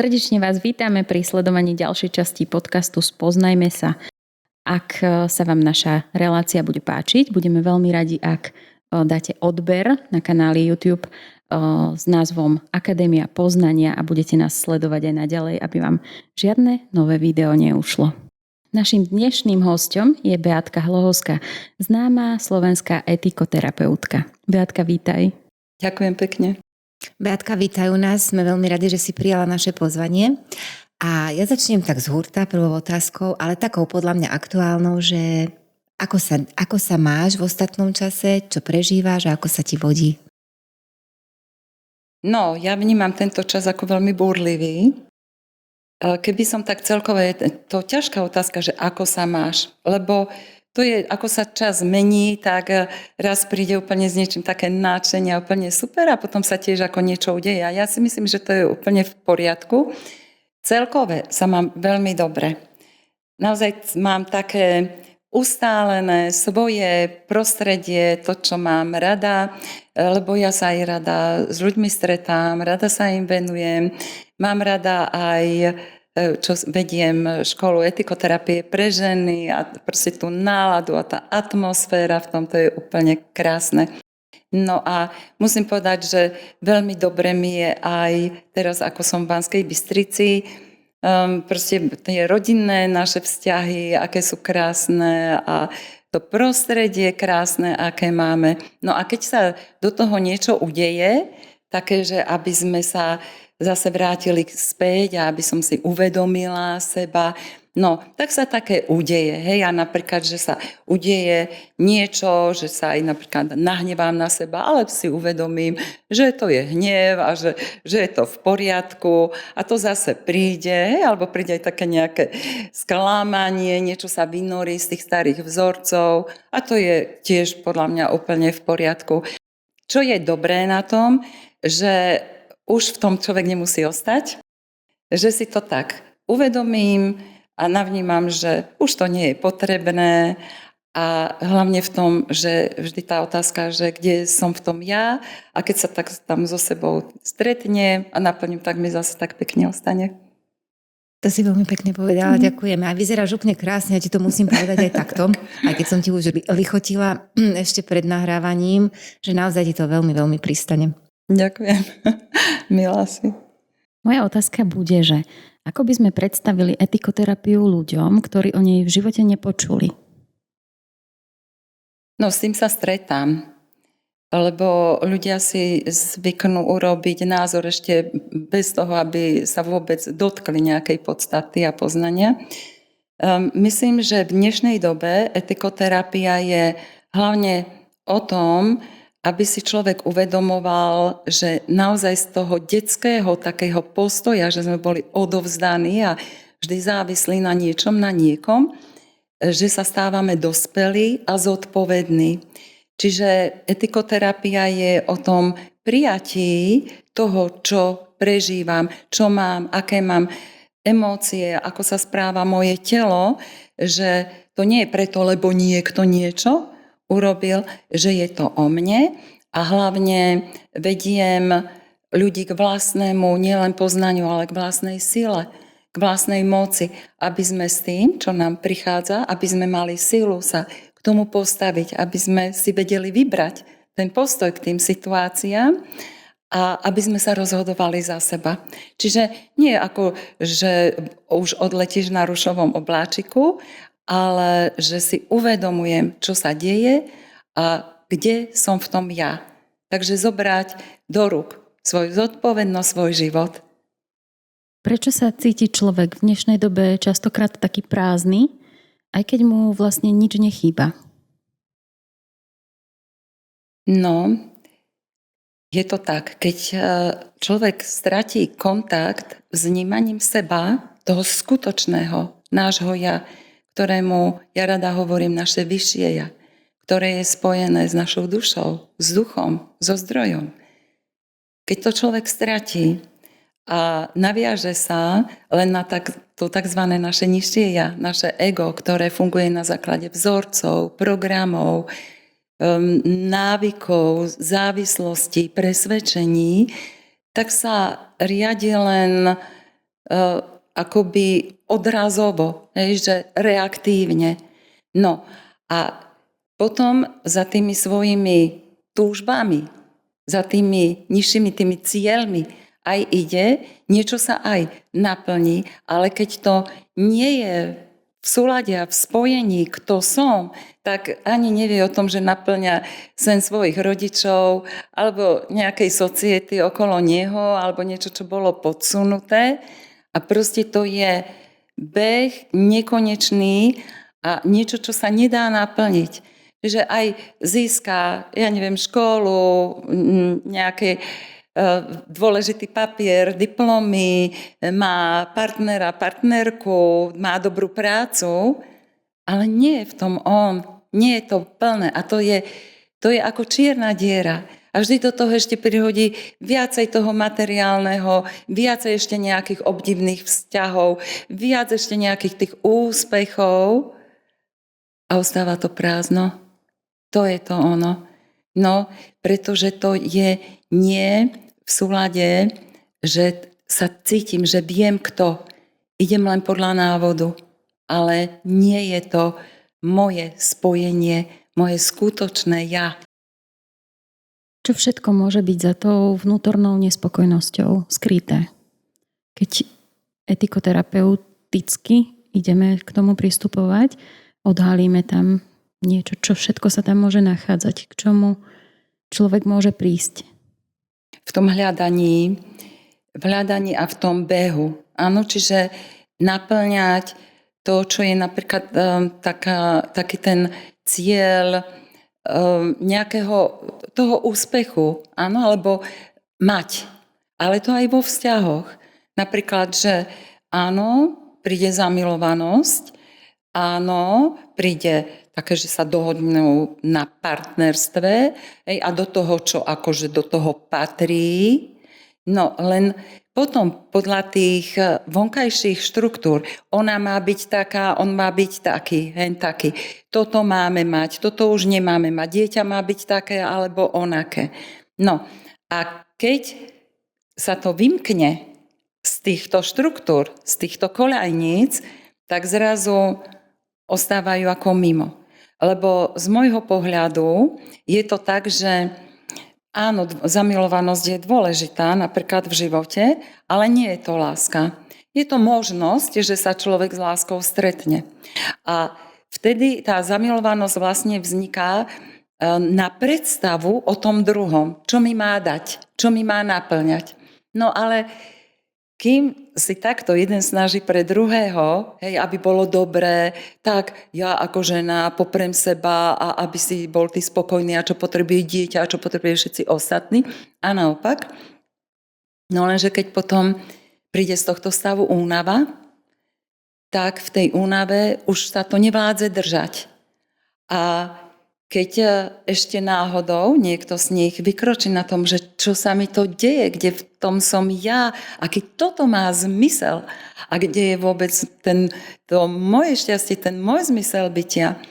Srdečne vás vítame pri sledovaní ďalšej časti podcastu Spoznajme sa. Ak sa vám naša relácia bude páčiť, budeme veľmi radi, ak dáte odber na kanáli YouTube s názvom Akadémia poznania a budete nás sledovať aj naďalej, aby vám žiadne nové video neušlo. Naším dnešným hosťom je Beatka Hlohovská, známa slovenská etikoterapeutka. Beatka, vítaj. Ďakujem pekne. Beatka, vítajú nás. Sme veľmi radi, že si prijala naše pozvanie. A ja začnem tak z hurta prvou otázkou, ale takou podľa mňa aktuálnou, že ako sa máš v ostatnom čase, čo prežíváš a ako sa ti vodí? No, ja vnímam tento čas ako veľmi búrlivý. Keby som tak celkovo, je to ťažká otázka, že ako sa máš, lebo to je, ako sa čas mení, tak raz príde úplne s niečím také nadšenie, úplne super a potom sa tiež ako niečo udeje. A ja si myslím, že to je úplne v poriadku. Celkové sa mám veľmi dobre. Naozaj mám také ustálené svoje prostredie, to, čo mám rada, lebo ja sa aj rada s ľuďmi stretám, rada sa im venujem. Mám rada aj, čo vediem, školu etikoterapie pre ženy a proste tú náladu a tá atmosféra v tomto je úplne krásne. No a musím povedať, že veľmi dobre mi je aj teraz, ako som v Banskej Bystrici, proste tie rodinné naše vzťahy, aké sú krásne a to prostredie krásne, aké máme. No a keď sa do toho niečo udeje, také, že aby sme sa zase vrátili späť a aby som si uvedomila seba, no, tak sa také udeje, hej, a napríklad, že sa udeje niečo, že sa aj napríklad nahnevám na seba, ale si uvedomím, že to je hnev a že je to v poriadku a to zase príde, hej, alebo príde aj také nejaké sklamanie, niečo sa vynorí z tých starých vzorcov a to je tiež podľa mňa úplne v poriadku. Čo je dobré na tom, že už v tom človek nemusí ostať, že si to tak uvedomím a navnímam, že už to nie je potrebné a hlavne v tom, že vždy tá otázka, že kde som v tom ja a keď sa tak tam so sebou stretne a naplním, tak mi zase tak pekne ostane. To si veľmi pekne povedala, ďakujeme. A vyzeráš úplne krásne, ja ti to musím povedať aj takto, aj keď som ti už lichotila ešte pred nahrávaním, že naozaj ti to veľmi, veľmi pristane. Ďakujem, milá si. Moja otázka bude, že ako by sme predstavili etikoterapiu ľuďom, ktorí o nej v živote nepočuli? No, s tým sa stretám, lebo ľudia si zvyknú urobiť názor ešte bez toho, aby sa vôbec dotkli nejakej podstaty a poznania. Myslím, že v dnešnej dobe etikoterapia je hlavne o tom, aby si človek uvedomoval, že naozaj z toho detského takého postoja, že sme boli odovzdaní a vždy závislí na niečom, na niekom, že sa stávame dospelí a zodpovední. Čiže etikoterapia je o tom prijatí toho, čo prežívam, čo mám, aké mám emócie, ako sa správa moje telo, že to nie je preto, lebo niekto niečo urobil, že je to o mne a hlavne vediem ľudí k vlastnému nielen poznaniu, ale k vlastnej sile, k vlastnej moci, aby sme s tým, čo nám prichádza, aby sme mali silu sa k tomu postaviť, aby sme si vedeli vybrať ten postoj k tým situáciám a aby sme sa rozhodovali za seba. Čiže nie ako, že už odletíš na rušovom obláčiku, ale že si uvedomujem, čo sa deje a kde som v tom ja. Takže zobrať do rúk svoju zodpovednosť, svoj život. Prečo sa cíti človek v dnešnej dobe častokrát taký prázdny, aj keď mu vlastne nič nechýba? No, je to tak. Keď človek stratí kontakt s vnímaním seba, toho skutočného, nášho ja, ktorému ja rada hovorím naše vyššie ja, ktoré je spojené s našou dušou, s duchom, so zdrojom. Keď to človek stratí a naviaže sa len na to tzv. Naše nižšie ja, naše ego, ktoré funguje na základe vzorcov, programov, návykov, závislostí, presvedčení, tak sa riadi len akoby odrazovo, že reaktívne. No a potom za tými svojimi túžbami, za tými nižšími tými cieľmi aj ide, niečo sa aj naplní, ale keď to nie je v súlade a v spojení, kto som, tak ani nevie o tom, že naplňa sen svojich rodičov alebo nejakej society okolo neho alebo niečo, čo bolo podsunuté. A proste to je beh nekonečný a niečo, čo sa nedá naplniť. Že aj získa, ja neviem, školu, nejaké dôležitý papier, diplomy, má partnera, partnerku, má dobrú prácu, ale nie je v tom on, nie je to plné a to je ako čierna diera. A vždy do toho ešte prihodí viacej toho materiálneho, viacej ešte nejakých obdivných vzťahov, viac ešte nejakých tých úspechov a ostáva to prázdno. To je to ono. No, pretože to je nie v súlade, že sa cítim, že viem kto. Idem len podľa návodu. Ale nie je to moje spojenie, moje skutočné ja. Čo všetko môže byť za tou vnútornou nespokojnosťou skryté? Keď etikoterapeuticky ideme k tomu pristupovať, odhalíme tam niečo, čo všetko sa tam môže nachádzať, k čomu človek môže prísť. V tom hľadaní a v tom behu. Áno, čiže naplňať to, čo je napríklad taký ten cieľ nejakého toho úspechu, áno, alebo mať. Ale to aj vo vzťahoch. Napríklad, že áno, príde zamilovanosť, áno, príde také, že sa dohodnú na partnerstve a do toho, čo akože do toho patrí. No len potom podľa tých vonkajších štruktúr, ona má byť taká, on má byť taký, hen taký. Toto máme mať, toto už nemáme mať. Dieťa má byť také alebo onaké. No a keď sa to vymkne z týchto štruktúr, z týchto koľajníc, tak zrazu ostávajú ako mimo. Lebo z môjho pohľadu je to tak, že áno, zamilovanosť je dôležitá napríklad v živote, ale nie je to láska. Je to možnosť, že sa človek s láskou stretne. A vtedy tá zamilovanosť vlastne vzniká na predstavu o tom druhom, čo mi má dať, čo mi má naplňať. No ale kým si takto jeden snaží pre druhého, hej, aby bolo dobré, tak ja ako žena poprem seba a aby si bol ty spokojný a čo potrebuje dieťa a čo potrebuje všetci ostatní. A naopak, no lenže keď potom príde z tohto stavu únava, tak v tej únave už sa to nevládze držať. A keď ešte náhodou niekto z nich vykročí na tom, že čo sa mi to deje, kde v tom som ja, aký toto má zmysel a kde je vôbec to moje šťastie, ten môj zmysel bytia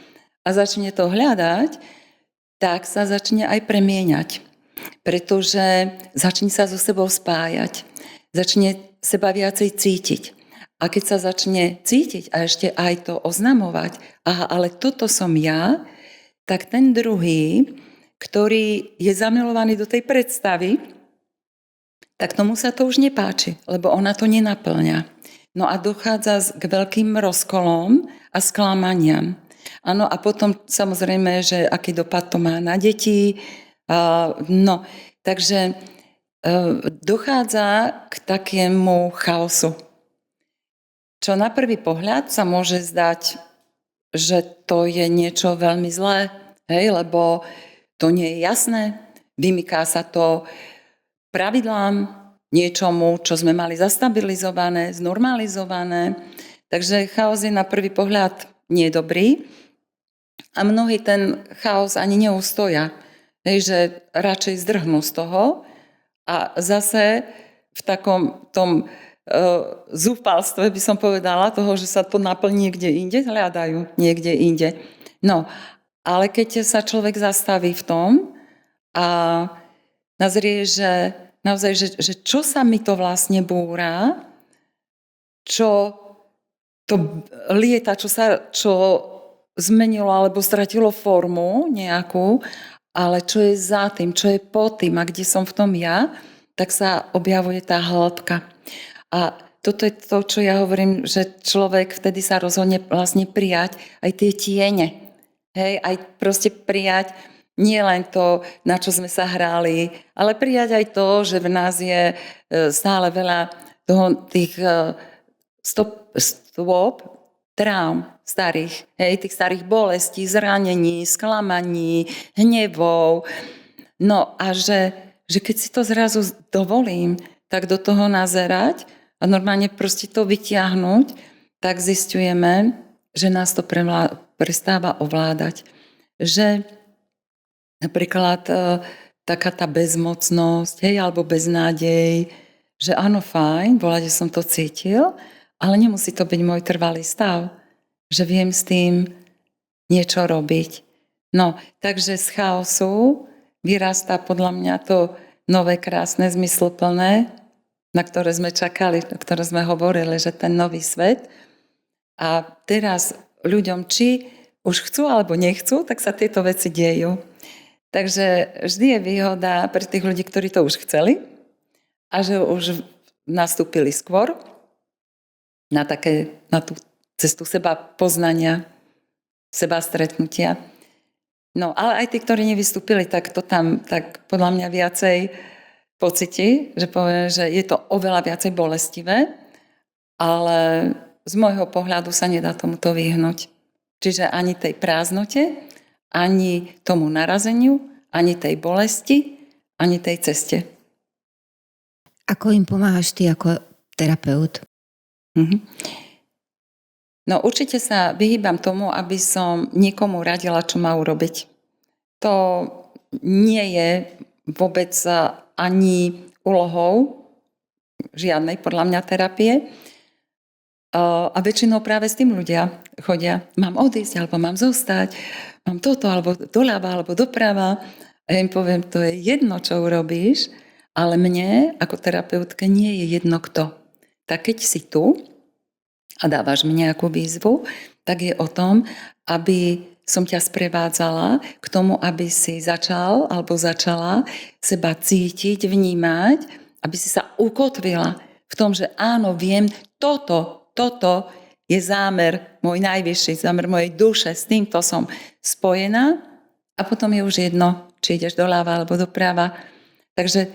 a začne to hľadať, tak sa začne aj premieňať. Pretože začne sa so sebou spájať, začne seba viacej cítiť. A keď sa začne cítiť a ešte aj to oznamovať, aha, ale toto som ja, tak ten druhý, ktorý je zamilovaný do tej predstavy, tak tomu sa to už nepáči, lebo ona to nenaplňa. No a dochádza k veľkým rozkolom a sklamaniam. Áno, a potom samozrejme, že aký dopad to má na deti. No, takže dochádza k takému chaosu. Čo na prvý pohľad sa môže zdať, že to je niečo veľmi zlé, hej, lebo to nie je jasné, vymyká sa to pravidlám, niečomu, čo sme mali zastabilizované, znormalizované. Takže chaos je na prvý pohľad nie dobrý a mnohí ten chaos ani neustoja, hej, že radšej zdrhnú z toho a zase v takom tom zúfalstve by som povedala, toho, že sa to naplní niekde inde, hľadajú niekde inde. No, ale keď sa človek zastaví v tom a nazrie, že naozaj, že čo sa mi to vlastne búra, čo to lieta, čo zmenilo alebo stratilo formu nejakú, ale čo je za tým, čo je pod tým a kde som v tom ja, tak sa objavuje tá hĺbka. A toto je to, čo ja hovorím, že človek vtedy sa rozhodne vlastne prijať aj tie tiene. Hej, aj proste prijať nie len to, na čo sme sa hrali, ale prijať aj to, že v nás je stále veľa tých stôp, traum starých, hej, tých starých bolestí, zranení, sklamaní, hnevov. No a že keď si to zrazu dovolím, tak do toho nazerať a normálne proste to vyťahnuť, tak zisťujeme, že nás to prestáva ovládať. Že napríklad taká tá bezmocnosť, hej, alebo beznádej, že áno, fajn, bola, že som to cítil, ale nemusí to byť môj trvalý stav, že viem s tým niečo robiť. No, takže z chaosu vyrastá podľa mňa to nové, krásne, zmysluplné, na ktoré sme čakali, o ktoré sme hovorili, že ten nový svet. A teraz ľuďom, či už chcú alebo nechcú, tak sa tieto veci dejú. Takže vždy je výhoda pre tých ľudí, ktorí to už chceli a že už nastúpili skôr na tú cestu seba poznania, seba stretnutia. No, ale aj tí, ktorí nevystúpili, tak to tam tak podľa mňa viacej pocíti, že poviem, že je to oveľa viacej bolestivé, ale z môjho pohľadu sa nedá tomuto vyhnúť. Čiže ani tej prázdnote, ani tomu narazeniu, ani tej bolesti, ani tej ceste. Ako im pomáhaš ty ako terapeut? No určite sa vyhýbam tomu, aby som niekomu radila, čo má urobiť. To nie je vôbec ani úlohou žiadnej, podľa mňa, terapie. A väčšinou práve s tým ľudia chodia. Mám odísť, alebo mám zostať, mám toto, alebo doľava, alebo doprava. A ja im poviem, to je jedno, čo urobíš, ale mne, ako terapeutke, nie je jedno kto. Tak keď si tu a dávaš mi nejakú výzvu, tak je o tom, aby som ťa sprevádzala k tomu, aby si začal alebo začala seba cítiť, vnímať, aby si sa ukotvila v tom, že áno, viem, toto je zámer, môj najvyšší zámer mojej duše, s týmto som spojená a potom je už jedno, či ideš doľava alebo doprava. Takže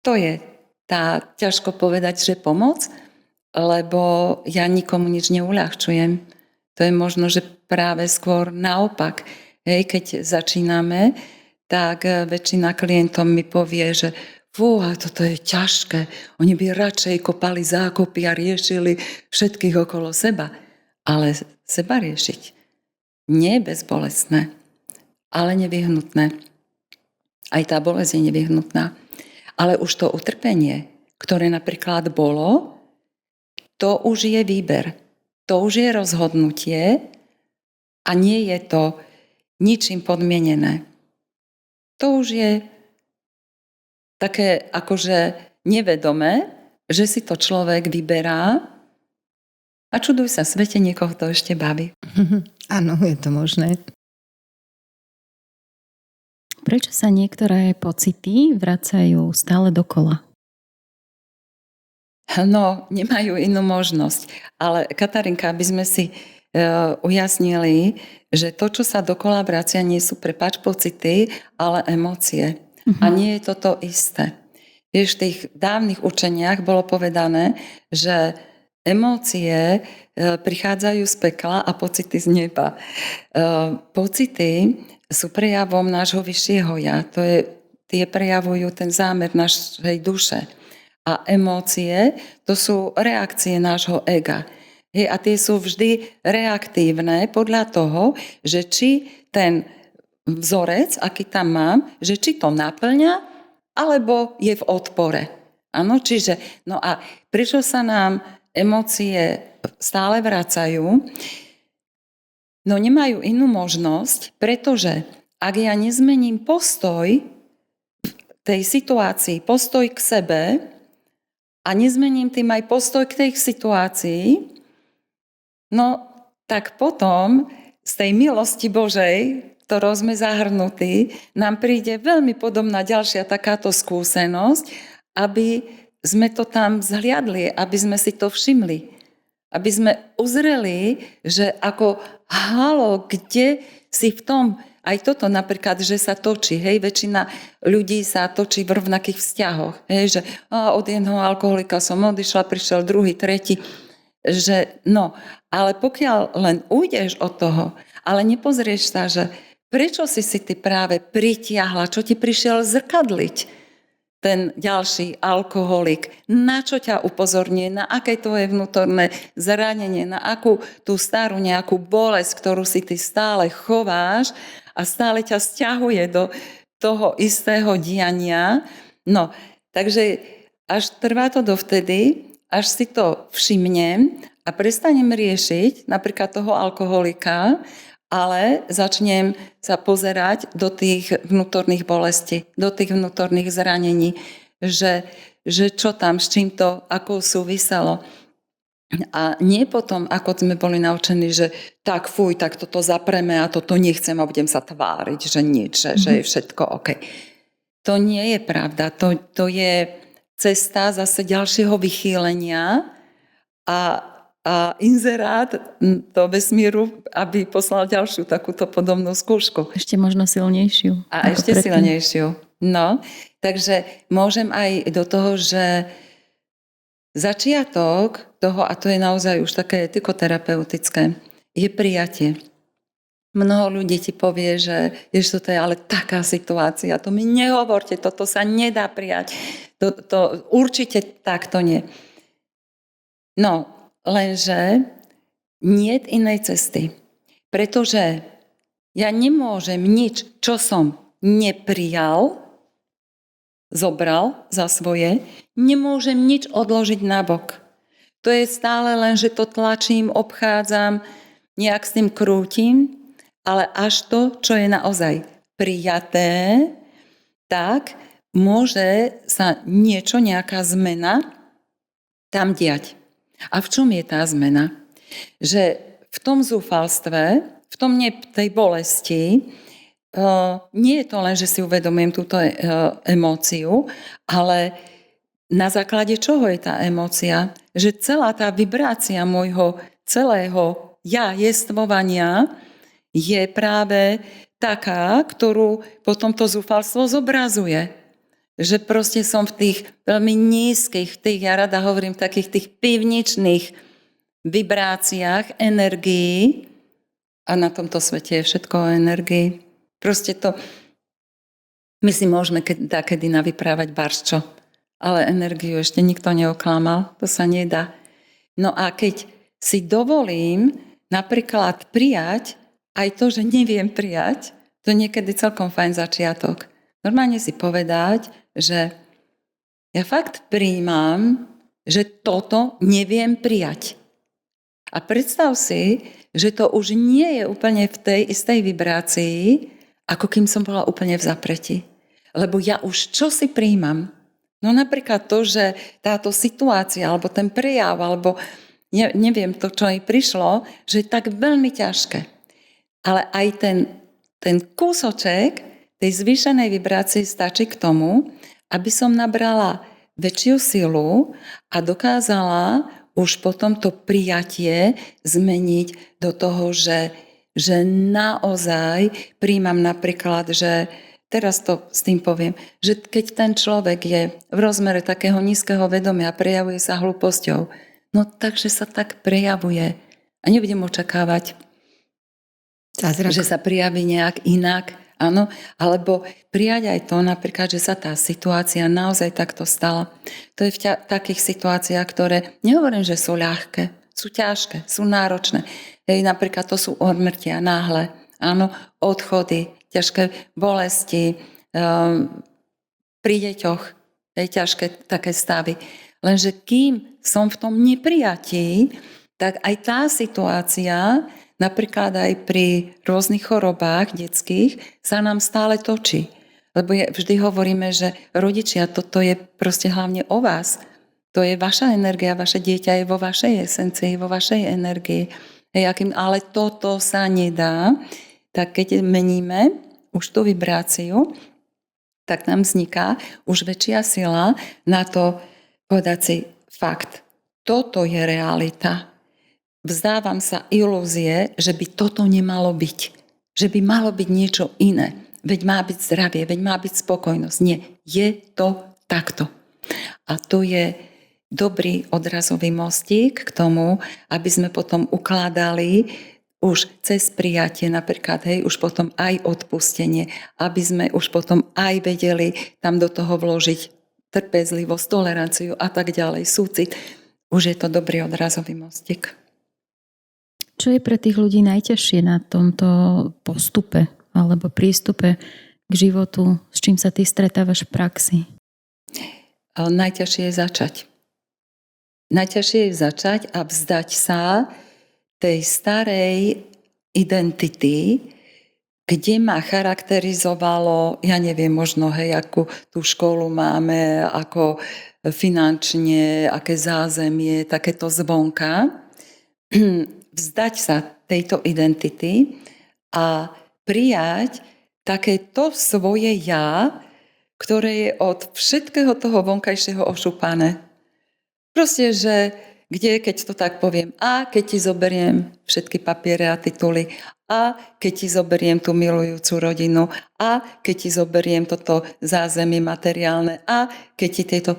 to je tá, ťažko povedať, že pomoc, lebo ja nikomu nič neuľahčujem. To je možno, že práve skôr naopak. Hej, keď začíname, tak väčšina klientov mi povie, že fúha, toto je ťažké. Oni by radšej kopali zákopy a riešili všetkých okolo seba. Ale seba riešiť nie je bezbolestné, ale nevyhnutné. Aj tá bolesť je nevyhnutná. Ale už to utrpenie, ktoré napríklad bolo, to už je výber. To už je rozhodnutie a nie je to ničím podmienené. To už je také akože nevedomé, že si to človek vyberá a čuduj sa svete, niekoho to ešte baví. Áno, je to možné. Prečo sa niektoré pocity vracajú stále dokola? No, nemajú inú možnosť. Ale Katarinka, aby sme si ujasnili, že to, čo sa dokola vracia, nie sú, prepáč, pocity, ale emócie. A nie je toto isté. Vieš, v tých dávnych učeniach bolo povedané, že emócie prichádzajú z pekla a pocity z neba. Pocity sú prejavom nášho vyššieho ja. Tie prejavujú ten zámer našej duše. A emócie, to sú reakcie nášho ega. A tie sú vždy reaktívne podľa toho, že či ten vzorec, aký tam mám, že či to naplňa, alebo je v odpore. Áno, čiže, no a prečo sa nám emócie stále vracajú? No nemajú inú možnosť, pretože ak ja nezmením postoj v tej situácii, postoj k sebe, a nezmením tým aj postoj k tej situácii, no tak potom z tej milosti Božej, ktorou sme zahrnutí, nám príde veľmi podobná ďalšia takáto skúsenosť, aby sme to tam zhliadli, aby sme si to všimli. Aby sme uzreli, že ako halo, kde si v tom, aj toto napríklad, že sa točí, hej, väčšina ľudí sa točí v rovnakých vzťahoch, hej, že od jedného alkoholika som odišla, prišiel druhý, tretí, že no, ale pokiaľ len ujdeš od toho, ale nepozrieš sa, že prečo si ty práve pritiahla, čo ti prišiel zrkadliť ten ďalší alkoholik, na čo ťa upozorňuje, na aké tvoje vnútorné zranenie, na akú tú starú nejakú bolesť, ktorú si ty stále chováš a stále ťa sťahuje do toho istého diania. No, takže až trvá to dovtedy, až si to všimnem a prestanem riešiť napríklad toho alkoholika, ale začnem sa pozerať do tých vnútorných bolestí, do tých vnútorných zranení, že čo tam, s čím to, ako súviselo. A nie potom, ako sme boli naučení, že tak fuj, tak toto zapreme a toto nechcem a budem sa tváriť, že nič, že je všetko OK. To nie je pravda, to je cesta zase ďalšieho vychýlenia a inzerát do vesmíru, aby poslal ďalšiu takúto podobnú skúšku. Ešte možno silnejšiu. A ešte silnejšiu. No, takže môžem aj do toho, že začiatok toho, a to je naozaj už také psychoterapeutické, je prijatie. Mnoho ľudí ti povie, že toto je ale taká situácia, to mi nehovorte, toto sa nedá prijať, to určite takto nie. No, lenže niet inej cesty. Pretože ja nemôžem nič, čo som neprijal, zobral za svoje, nemôžem nič odložiť nabok. To je stále len, že to tlačím, obchádzam, nejak s tým krútim, ale až to, čo je naozaj prijaté, tak môže sa niečo, nejaká zmena tam diať. A v čom je tá zmena? Že v tom zúfalstve, v tom tej bolesti, nie je to len, že si uvedomujem túto emóciu, ale na základe čoho je tá emócia? Že celá tá vibrácia môjho celého jestvovania je práve taká, ktorú potom to zúfalstvo zobrazuje. Že proste som v tých veľmi nízkych, ja rada hovorím, takých tých pivničných vibráciách energií a na tomto svete je všetko o energii. Proste to, my si môžeme kedy navyprávať barčo, ale energiu ešte nikto neoklamal, to sa nedá. No a keď si dovolím napríklad prijať aj to, že neviem prijať, to je niekedy celkom fajn začiatok. Normálne si povedať, že ja fakt prijímam, že toto neviem prijať. A predstav si, že to už nie je úplne v tej istej vibrácii, ako kým som bola úplne v zapretí. Lebo ja už čo si prijímam? No napríklad to, že táto situácia, alebo ten prejav, alebo neviem to, čo mi prišlo, že je tak veľmi ťažké. Ale aj ten kúsoček tej zvýšenej vibrácie stačí k tomu, aby som nabrala väčšiu silu a dokázala už potom to prijatie zmeniť do toho, že naozaj príjmam napríklad, že teraz to s tým poviem, že keď ten človek je v rozmere takého nízkeho vedomia a prejavuje sa hlúposťou, no takže sa tak prejavuje. A nebudem očakávať, že sa prijaví nejak inak, áno, alebo prijať aj to napríklad, že sa tá situácia naozaj takto stala. To je v takých situáciách, ktoré nehovorím, že sú ľahké, sú ťažké, sú náročné. Napríklad to sú úmrtia náhle, áno, odchody, ťažké bolesti, pri deťoch, ťažké také stavy. Lenže kým som v tom neprijatí, tak aj tá situácia, napríklad aj pri rôznych chorobách detských, sa nám stále točí. Lebo vždy hovoríme, že rodičia, toto je proste hlavne o vás. To je vaša energia, vaše dieťa je vo vašej esencii, vo vašej energii. Ale toto sa nedá, tak keď meníme už tú vibráciu, tak nám vzniká už väčšia sila na to povedať si fakt. Toto je realita. Vzdávam sa ilúzie, že by toto nemalo byť. Že by malo byť niečo iné. Veď má byť zdravie, veď má byť spokojnosť. Nie, je to takto. A to je dobrý odrazový mostík k tomu, aby sme potom ukladali už cez prijatie napríklad, už potom aj odpustenie, aby sme už potom aj vedeli tam do toho vložiť trpezlivosť, toleranciu a tak ďalej, súcit. Už je to dobrý odrazový mostík. Čo je pre tých ľudí najťažšie na tomto postupe alebo prístupe k životu? S čím sa ty stretávaš v praxi? Najťažšie je začať. Najťažšie je začať a vzdať sa tej starej identity, kde ma charakterizovalo, ja neviem, možno, akú tú školu máme, ako finančne, aké zázemie, takéto zvonka. Vzdať sa tejto identity a prijať takéto svoje ja, ktoré je od všetkého toho vonkajšieho ošúpané. Proste, že kde, keď to tak poviem, a keď ti zoberiem všetky papiere a tituly, a keď ti zoberiem tú milujúcu rodinu, a keď ti zoberiem toto zázemie materiálne, a keď ti tieto...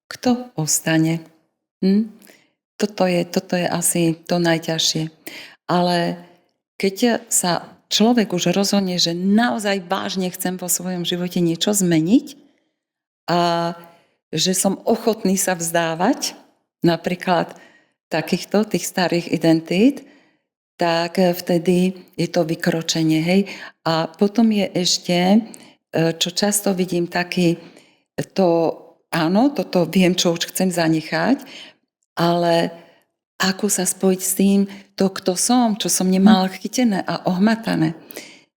Kto ostane? Toto je asi to najťažšie. Ale keď sa človek už rozhodne, že naozaj vážne chcem vo svojom živote niečo zmeniť a že som ochotný sa vzdávať, napríklad takýchto, tých starých identít, tak vtedy je to vykročenie. A potom je ešte, čo často vidím, taký áno, toto viem, čo už chcem zanechať, ale ako sa spojiť s tým, kto som, čo som nemal chytené a ohmatané.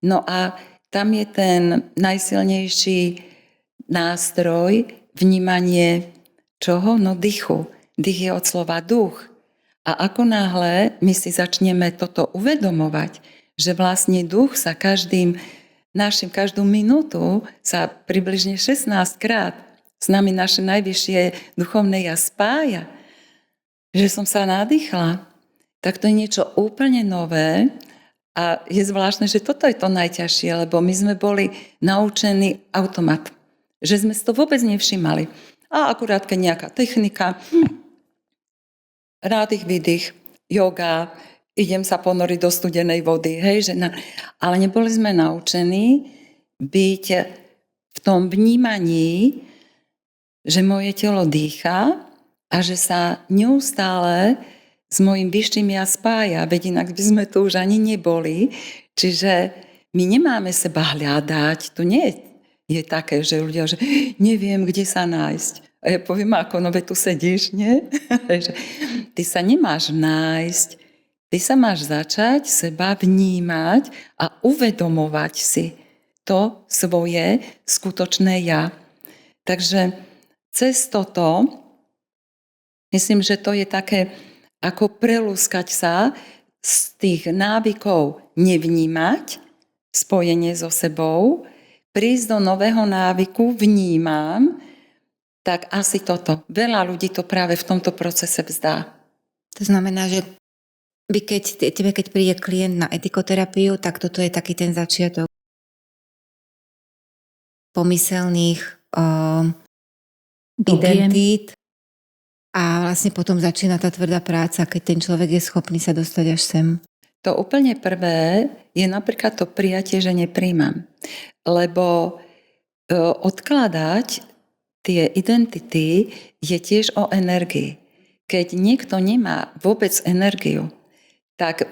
No a tam je ten najsilnejší nástroj vnímanie čoho? No dychu. Dých je od slova duch. A ako náhle my si začneme toto uvedomovať, že vlastne duch sa každú minútu sa približne 16 krát s nami naše najvyššie duchovné ja spája, že som sa nadýchla, tak to je niečo úplne nové a je zvláštne, že toto je to najťažšie, lebo my sme boli naučení automat, že sme si to vôbec nevšimali. A akurát keď nejaká technika, nádych, výdych, yoga, idem sa ponoriť do studenej vody, ale neboli sme naučení byť v tom vnímaní, že moje telo dýcha a že sa neustále s mojím vyšším ja spája, veď inak by sme tu už ani neboli. Čiže my nemáme seba hľadať, to nie je také, že ľudia, že neviem, kde sa nájsť. A ja poviem, ako, no veď tu sedíš, nie? Ty sa nemáš nájsť, ty sa máš začať seba vnímať a uvedomovať si to svoje skutočné ja. Takže cez toto, myslím, že to je také, ako prelúskať sa z tých návykov nevnímať, spojenie so sebou, prísť do nového návyku, vnímam, tak asi toto. Veľa ľudí to práve v tomto procese vzdá. To znamená, že keď príde klient na etikoterapiu, tak toto je taký ten začiatok pomyselných identít a vlastne potom začína tá tvrdá práca, keď ten človek je schopný sa dostať až sem. To úplne prvé je napríklad to prijatie, že nepríjmam. Lebo odkladať tie identity je tiež o energii. Keď niekto nemá vôbec energiu, tak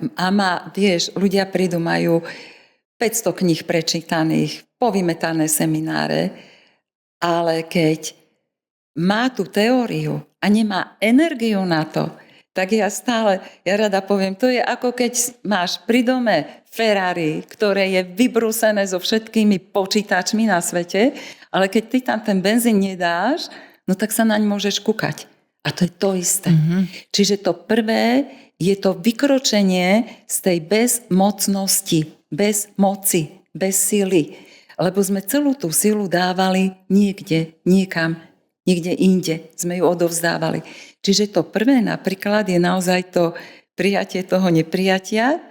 ľudia prídu, majú 500 kníh prečítaných, povymetané semináre, ale keď má tú teóriu a nemá energiu na to, tak ja rada poviem, to je ako keď máš pri dome Ferrari, ktoré je vybrúsené so všetkými počítačmi na svete, ale keď ty tam ten benzín nedáš, no tak sa naň môžeš kúkať. A to je to isté. Čiže to prvé je to vykročenie z tej bezmocnosti, bez moci, bez sily. Lebo sme celú tú silu dávali niekde, niekam, niekde inde. Sme ju odovzdávali. Čiže to prvé napríklad je naozaj to prijatie toho neprijatia.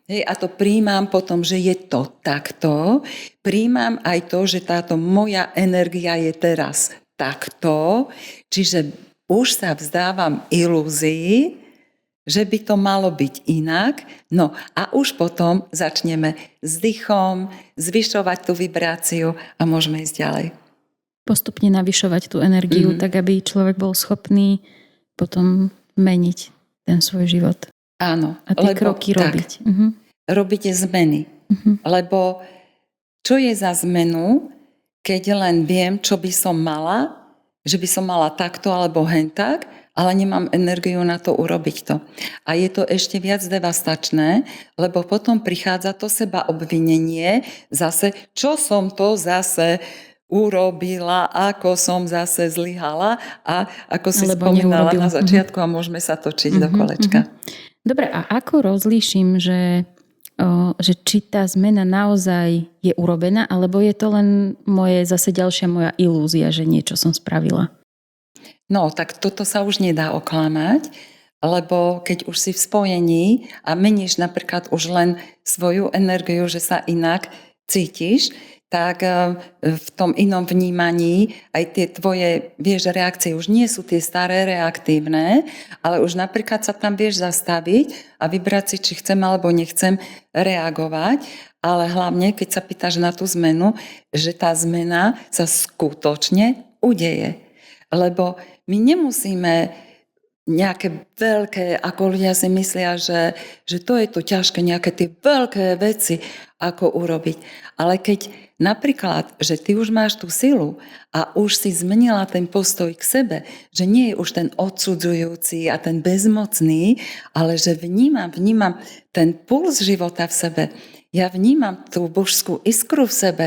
Hej, a to príjmam potom, že je to takto. Príjmam aj to, že táto moja energia je teraz takto. Čiže už sa vzdávam ilúzii, že by to malo byť inak. No a už potom začneme s dýchom, zvyšovať tú vibráciu a môžeme ísť ďalej. Postupne navyšovať tú energiu, tak aby človek bol schopný potom meniť ten svoj život. Áno. A tie kroky robiť. Robíte zmeny. Lebo čo je za zmenu, keď len viem, čo by som mala, že by som mala takto alebo hentak, ale nemám energiu na to urobiť to. A je to ešte viac devastačné, lebo potom prichádza to seba obvinenie, zase, čo som to zase urobila, ako som zase zlyhala a ako si spomínala na začiatku a môžeme sa točiť do kolečka. Dobre, a ako rozlíšim, že či tá zmena naozaj je urobená, alebo je to len zase ďalšia moja ilúzia, že niečo som spravila? No, tak toto sa už nedá oklamať, lebo keď už si v spojení a meníš napríklad už len svoju energiu, že sa inak cítiš, tak v tom inom vnímaní aj tie tvoje, reakcie už nie sú tie staré reaktívne, ale už napríklad sa tam vieš zastaviť a vybrať si, či chcem alebo nechcem reagovať, ale hlavne, keď sa pýtaš na tú zmenu, že tá zmena sa skutočne udeje. Lebo my nemusíme nejaké veľké, ako ľudia si myslia, že to je to ťažké, nejaké tie veľké veci, ako urobiť. Ale keď napríklad, že ty už máš tú silu a už si zmenila ten postoj k sebe, že nie je už ten odsudzujúci a ten bezmocný, ale že vnímam ten puls života v sebe. Ja vnímam tú božskú iskru v sebe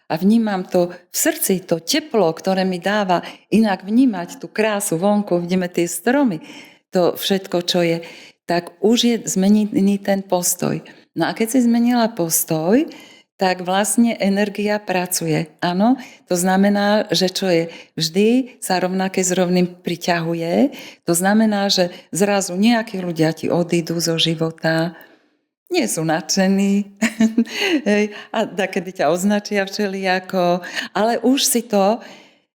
a vnímam to v srdci, to teplo, ktoré mi dáva inak vnímať tú krásu vonku, vidíme tie stromy, to všetko, čo je, tak už je zmenený ten postoj. No a keď si zmenila postoj, tak vlastne energia pracuje. Áno, to znamená, že čo je vždy sa rovnaké s rovným priťahuje. To znamená, že zrazu nejakí ľudia ti odídu zo života, nie sú nadšení a takedy ťa označia všelijako, ale už si to,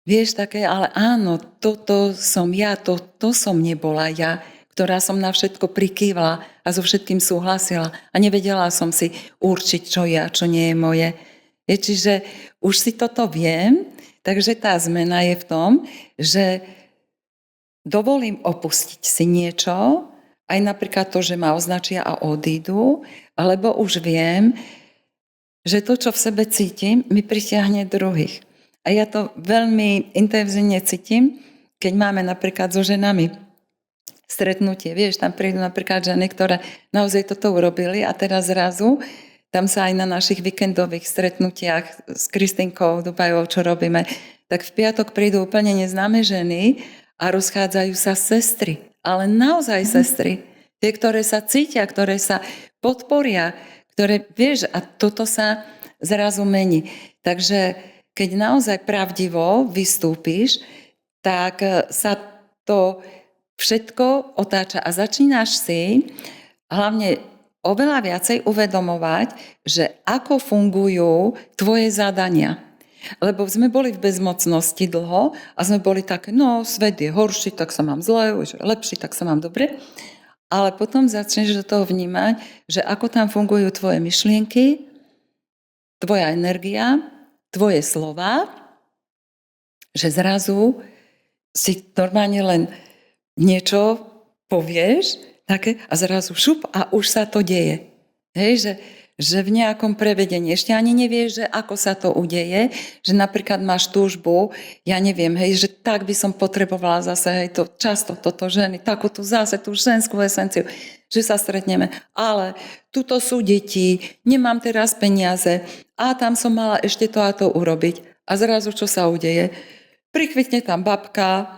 vieš také, ale áno, toto som ja, to som nebola ja, ktorá som na všetko prikývla a so všetkým súhlasila a nevedela som si určiť, čo je a čo nie je moje. Čiže už si toto viem, takže tá zmena je v tom, že dovolím opustiť si niečo, aj napríklad to, že ma označia a odídu, alebo už viem, že to, čo v sebe cítim, mi pritiahne druhých. A ja to veľmi intenzívne cítim, keď máme napríklad so ženami stretnutie. Vieš, tam prídu napríklad ženy, ktoré naozaj toto urobili a teraz zrazu tam sa aj na našich víkendových stretnutiach s Kristinkou Dubajovou, čo robíme, tak v piatok prídu úplne neznáme ženy a rozchádzajú sa sestry. Ale naozaj sestry. Tie, ktoré sa cítia, ktoré sa podporia, ktoré, vieš, a toto sa zrazu mení. Takže keď naozaj pravdivo vystúpiš, tak sa to všetko otáča a začínaš si hlavne oveľa viacej uvedomovať, že ako fungujú tvoje zadania. Lebo sme boli v bezmocnosti dlho a sme boli také, no svet je horší, tak sa mám zle, lepší, tak sa mám dobre. Ale potom začneš do toho vnímať, že ako tam fungujú tvoje myšlienky, tvoja energia, tvoje slova, že zrazu si normálne len niečo povieš také, a zrazu šup a už sa to deje. Hej, že v nejakom prevedení ešte ani nevieš, že ako sa to udeje, že napríklad máš túžbu, ja neviem, hej, že tak by som potrebovala zase, hej, to často toto ženy, takú tú zase tú ženskú esenciu, že sa stretneme, ale tuto sú deti, nemám teraz peniaze a tam som mala ešte to a to urobiť. A zrazu čo sa udeje? Prikvitne tam babka,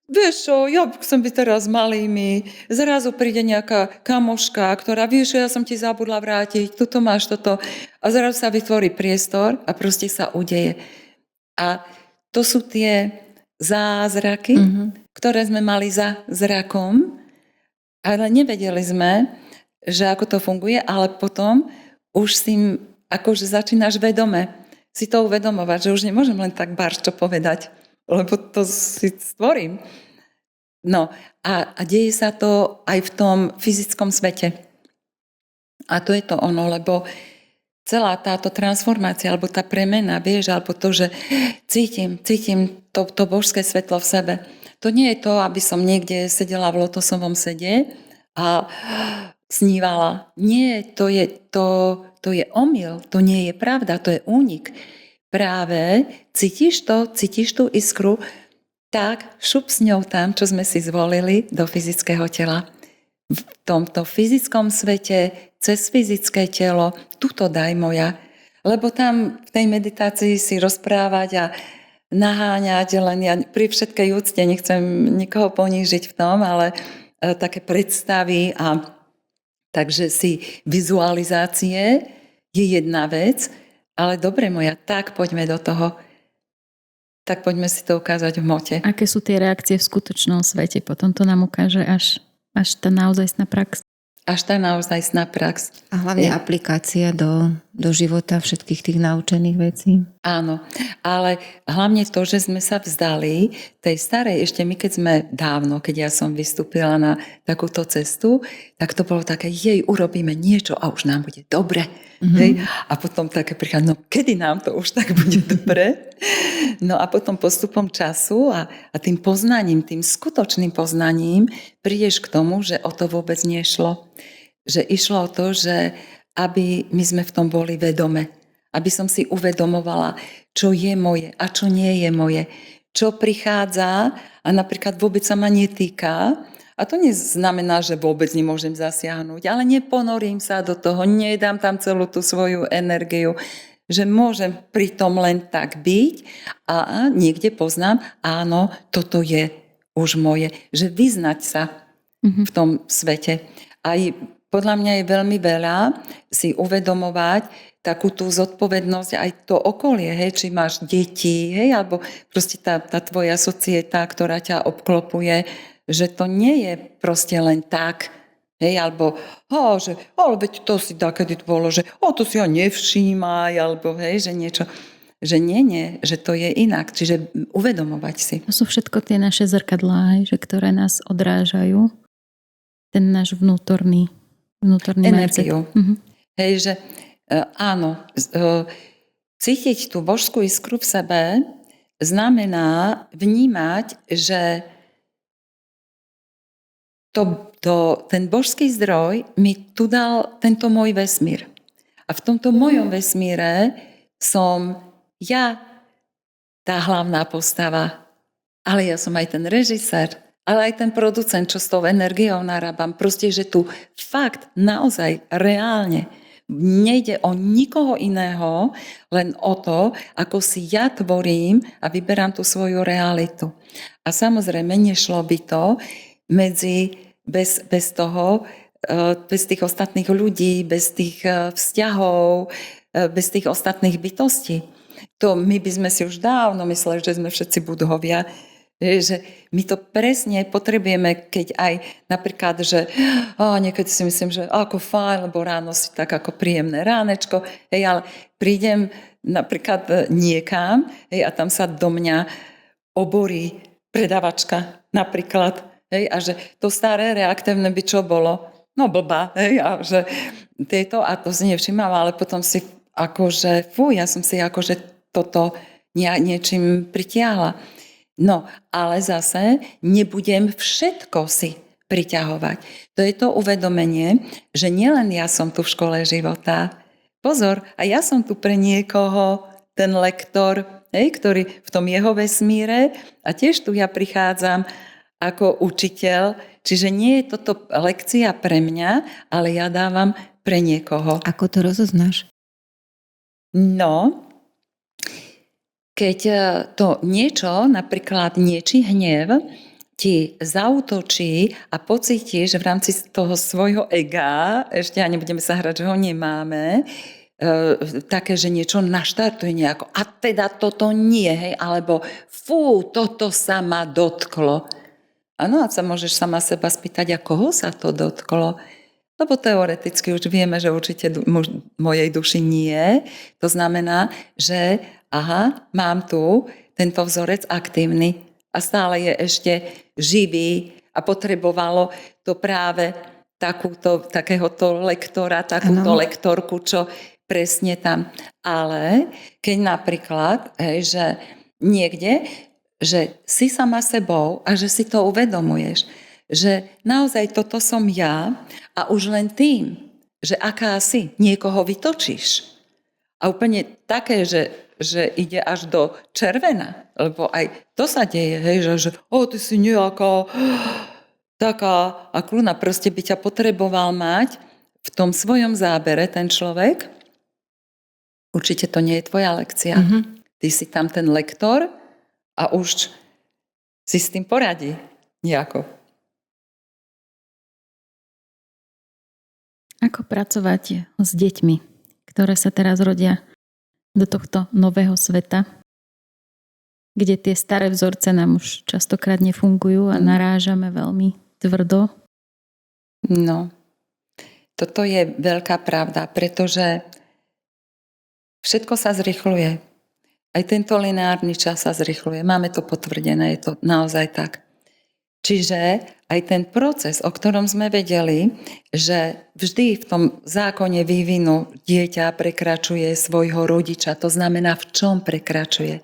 vieš čo, ja chcem byť teraz malými, zrazu príde nejaká kamoška, ktorá, vieš, ja som ti zabudla vrátiť, tuto máš toto. A zrazu sa vytvorí priestor a proste sa udeje. A to sú tie zázraky, ktoré sme mali za zrakom, ale nevedeli sme, že ako to funguje, ale potom už si akože začínaš vedome si to uvedomovať, že už nemôžem len tak barčo povedať, lebo to si stvorím. No a deje sa to aj v tom fyzickom svete. A to je to ono, lebo celá táto transformácia, alebo tá premena, vieš, alebo to, že cítim to božské svetlo v sebe. To nie je to, aby som niekde sedela v lotosovom sede a snívala. Nie, to je omyl, to nie je pravda, to je únik. Práve cítiš tú iskru, tak šup s ňou tam, čo sme si zvolili do fyzického tela. V tomto fyzickom svete, cez fyzické telo, tuto daj moja. Lebo tam v tej meditácii si rozprávať a naháňať, len ja pri všetkej úcte nechcem nikoho ponížiť v tom, ale také predstavy a takže si vizualizácie je jedna vec, ale dobre moja, tak poďme do toho. Tak poďme si to ukázať v hmote. Aké sú tie reakcie v skutočnom svete? Potom to nám ukáže až tá naozajstná prax. Až tá naozajstná prax. A hlavne aplikácia do života všetkých tých naučených vecí. Áno, ale hlavne to, že sme sa vzdali tej starej, ešte my keď sme dávno, keď ja som vystúpila na takúto cestu, tak to bolo také, urobíme niečo a už nám bude dobre. Hej? A potom také prichádza, kedy nám to už tak bude dobre? No a potom postupom času a tým poznaním, tým skutočným poznaním prídeš k tomu, že o to vôbec nešlo. Že išlo o to, že aby my sme v tom boli vedome. Aby som si uvedomovala, čo je moje a čo nie je moje. Čo prichádza a napríklad vôbec sa ma netýka. A to neznamená, že vôbec nemôžem zasiahnuť, ale neponorím sa do toho, nedám tam celú tú svoju energiu, že môžem pri tom len tak byť a niekde poznám, áno, toto je už moje. Že vyznať sa v tom svete. Aj podľa mňa je veľmi veľa si uvedomovať takú tú zodpovednosť aj to okolie, hej, či máš deti, hej, alebo proste tá tvoja societa, ktorá ťa obklopuje, že to nie je proste len tak, hej, alebo že ale veď to si takedy bolo, že to si ho nevšímaj, alebo hej, že niečo, že nie, že to je inak, čiže uvedomovať si. To sú všetko tie naše zrkadlá, že ktoré nás odrážajú, ten náš vnútorný energiu. Hej, že áno, cítiť tú božskú iskru v sebe znamená vnímať, že ten božský zdroj mi tu dal tento môj vesmír. A v tomto mojom vesmíre som ja tá hlavná postava, ale ja som aj ten režisér, ale aj ten producent, čo s tou energiou narábam. Proste, že tu fakt, naozaj, reálne nejde o nikoho iného, len o to, ako si ja tvorím a vyberám tú svoju realitu. A samozrejme, nešlo by to bez toho, bez tých ostatných ľudí, bez tých vzťahov, bez tých ostatných bytostí. To my by sme si už dávno mysleli, že sme všetci budhovia, že my to presne potrebujeme, keď aj napríklad, že niekedy si myslím, že ako fajn, lebo ráno si tak ako príjemné ránečko, hej, ale prídem napríklad niekam, hej, a tam sa do mňa oborí predavačka napríklad, hej, a že to staré reaktívne by čo bolo? No blbá, hej, a že a to si nevšímam, ale potom si akože, ja som si akože toto niečím pritiahla. No, ale zase nebudem všetko si priťahovať. To je to uvedomenie, že nielen ja som tu v škole života. Pozor, a ja som tu pre niekoho, ten lektor, ktorý v tom jeho vesmíre, a tiež tu ja prichádzam ako učiteľ, čiže nie je toto lekcia pre mňa, ale ja dávam pre niekoho. Ako to rozoznáš? No, keď to niečo, napríklad niečí hnev, ti zaútočí a pocítiš v rámci toho svojho ega, ešte ja nebudeme sa hrať, že ho nemáme, také, že niečo naštartuje nejako. A teda toto nie, hej, alebo fú, toto sa ma dotklo. Áno, a sa môžeš sama seba spýtať, a koho sa to dotklo? Lebo teoreticky už vieme, že určite mojej duši nie. To znamená, že mám tu tento vzorec aktívny a stále je ešte živý a potrebovalo to práve takéhoto lektora, takúto lektorku, čo presne tam. Ale keď napríklad, že niekde, že si sama sebou a že si to uvedomuješ, že naozaj toto som ja a už len tým, že aká si, niekoho vytočíš. A úplne také, že ide až do červena, lebo aj to sa deje, že ty si nejaká taká a kľudná, proste by ťa potreboval mať v tom svojom zábere ten človek. Určite to nie je tvoja lekcia. Ty si tam ten lektor a už si s tým poradí nejako. Ako pracovať s deťmi, ktoré sa teraz rodia do tohto nového sveta, kde tie staré vzorce nám už častokrát nefungujú a narážame veľmi tvrdo? No, toto je veľká pravda, pretože všetko sa zrýchľuje. Aj tento lineárny čas sa zrýchľuje. Máme to potvrdené, je to naozaj tak. Čiže aj ten proces, o ktorom sme vedeli, že vždy v tom zákone vývinu dieťa prekračuje svojho rodiča. To znamená, v čom prekračuje?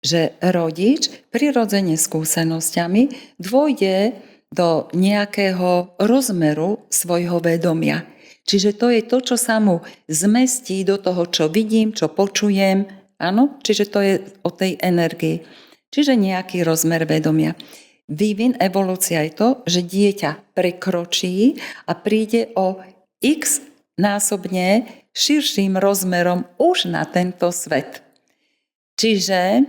Že rodič prirodzene skúsenosťami dôjde do nejakého rozmeru svojho vedomia. Čiže to je to, čo sa mu zmestí do toho, čo vidím, čo počujem. Áno? Čiže to je o tej energii. Čiže nejaký rozmer vedomia. Vývin, evolúcia je to, že dieťa prekročí a príde o x násobne širším rozmerom už na tento svet. Čiže,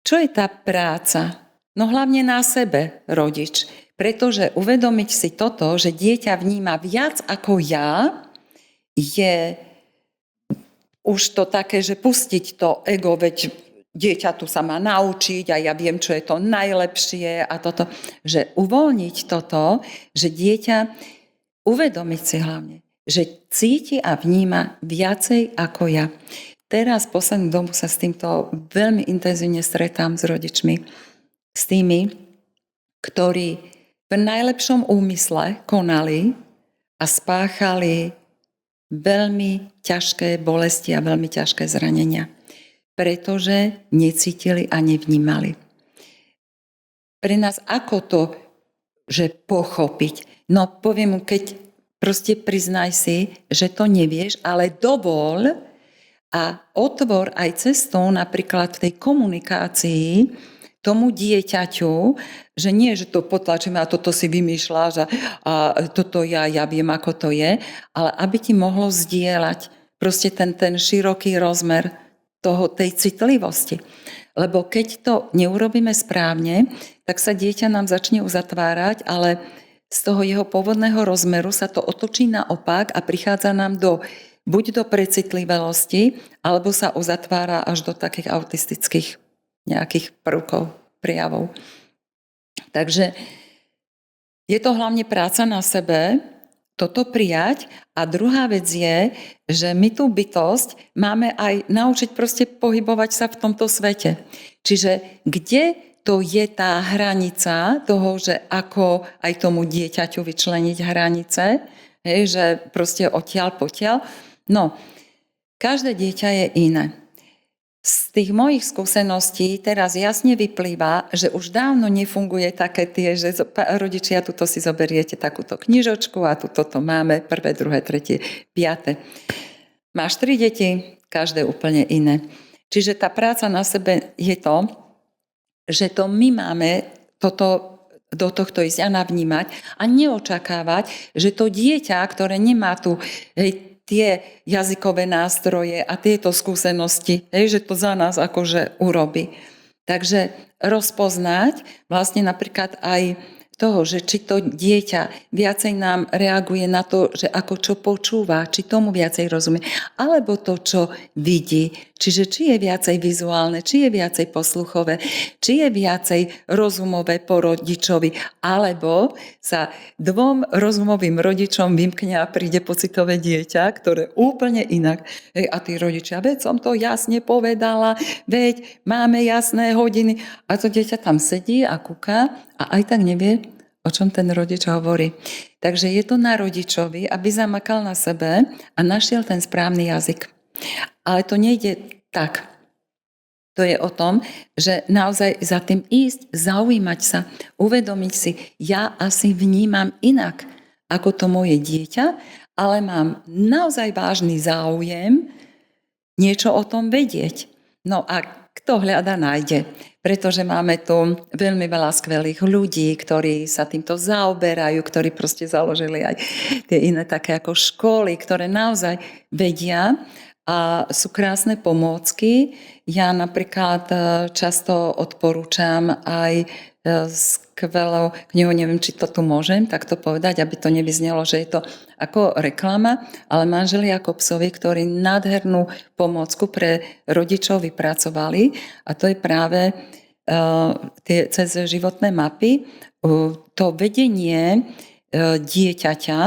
čo je tá práca? No hlavne na sebe, rodič. Pretože uvedomiť si toto, že dieťa vníma viac ako ja, je už to také, že pustiť to ego, veď dieťa tu sa má naučiť a ja viem, čo je to najlepšie a toto. Že uvoľniť toto, že dieťa, uvedomiť si hlavne, že cíti a vníma viacej ako ja. Teraz poslednú dobu sa s týmto veľmi intenzívne stretám s rodičmi, s tými, ktorí v najlepšom úmysle konali a spáchali veľmi ťažké bolesti a veľmi ťažké zranenia. Pretože necítili a nevnímali. Pre nás ako to, že pochopiť? No poviem mu, keď proste priznaj si, že to nevieš, ale dovol a otvor aj cestou napríklad v tej komunikácii tomu dieťaťu, že nie, že to potlačíme a toto si vymýšľaš a toto ja viem, ako to je, ale aby ti mohlo zdieľať proste ten široký rozmer tej citlivosti. Lebo keď to neurobíme správne, tak sa dieťa nám začne uzatvárať, ale z toho jeho pôvodného rozmeru sa to otočí naopak a prichádza nám buď do precitlivelosti, alebo sa uzatvára až do takých autistických nejakých prvkov, prijavov. Takže je to hlavne práca na sebe, toto prijať. A druhá vec je, že my tú bytosť máme aj naučiť proste pohybovať sa v tomto svete. Čiže kde to je tá hranica toho, že ako aj tomu dieťaťu vyčleniť hranice, že proste odtiaľ potiaľ. No, každé dieťa je iné. Z tých mojich skúseností teraz jasne vyplýva, že už dávno nefunguje také tie, že rodičia, tuto si zoberiete takúto knižočku a tuto to máme, 1., 2., 3., 5. Máš 3 deti, každé úplne iné. Čiže tá práca na sebe je to, že to my máme do tohto ísť a navnímať a neočakávať, že to dieťa, ktoré nemá tu tie jazykové nástroje a tieto skúsenosti, že to za nás akože urobí. Takže rozpoznať vlastne napríklad aj toho, že či to dieťa viacej nám reaguje na to, že ako čo počúva, či tomu viacej rozumie, alebo to, čo vidí. Čiže či je viacej vizuálne, či je viacej posluchové, či je viacej rozumové po rodičovi, alebo sa dvom rozumovým rodičom vymkne a príde pocitové dieťa, ktoré úplne inak. Hej, a tí rodičia, veď som to jasne povedala, veď máme jasné hodiny. A to dieťa tam sedí a kúka a aj tak nevie, o čom ten rodič hovorí. Takže je to na rodičovi, aby zamakal na sebe a našiel ten správny jazyk. Ale to nejde tak. To je o tom, že naozaj za tým ísť, zaujímať sa, uvedomiť si, ja asi vnímam inak ako to moje dieťa, ale mám naozaj vážny záujem niečo o tom vedieť. No a kto hľada, nájde. Pretože máme tu veľmi veľa skvelých ľudí, ktorí sa týmto zaoberajú, ktorí proste založili aj tie iné také ako školy, ktoré naozaj vedia a sú krásne pomôcky. Ja napríklad často odporúčam aj skvelú knihu, neviem, či to tu môžem takto povedať, aby to nevyznelo, že je to ako reklama, ale Manželi ako psovi, ktorí nádhernú pomôcku pre rodičov vypracovali a to je práve cez životné mapy to vedenie dieťaťa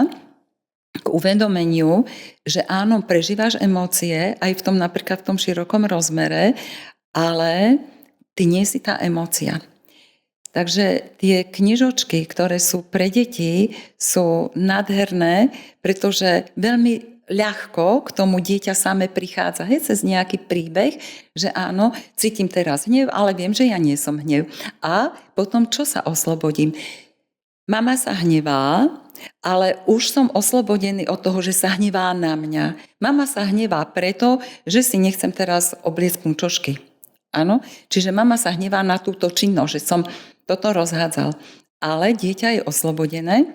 k uvedomeniu, že áno, prežívaš emócie aj v tom napríklad v tom širokom rozmere, ale ty nie si tá emócia. Takže tie knižočky, ktoré sú pre deti, sú nádherné, pretože veľmi ľahko k tomu dieťa same prichádza. Hej, cez nejaký príbeh, že áno, cítim teraz hnev, ale viem, že ja nie som hnev. A potom čo sa oslobodím? Mama sa hnevá, ale už som oslobodený od toho, že sa hnevá na mňa. Mama sa hnevá preto, že si nechcem teraz obliecť punčošky. Áno? Čiže mama sa hnevá na túto činnosť, že som toto rozhádzal. Ale dieťa je oslobodené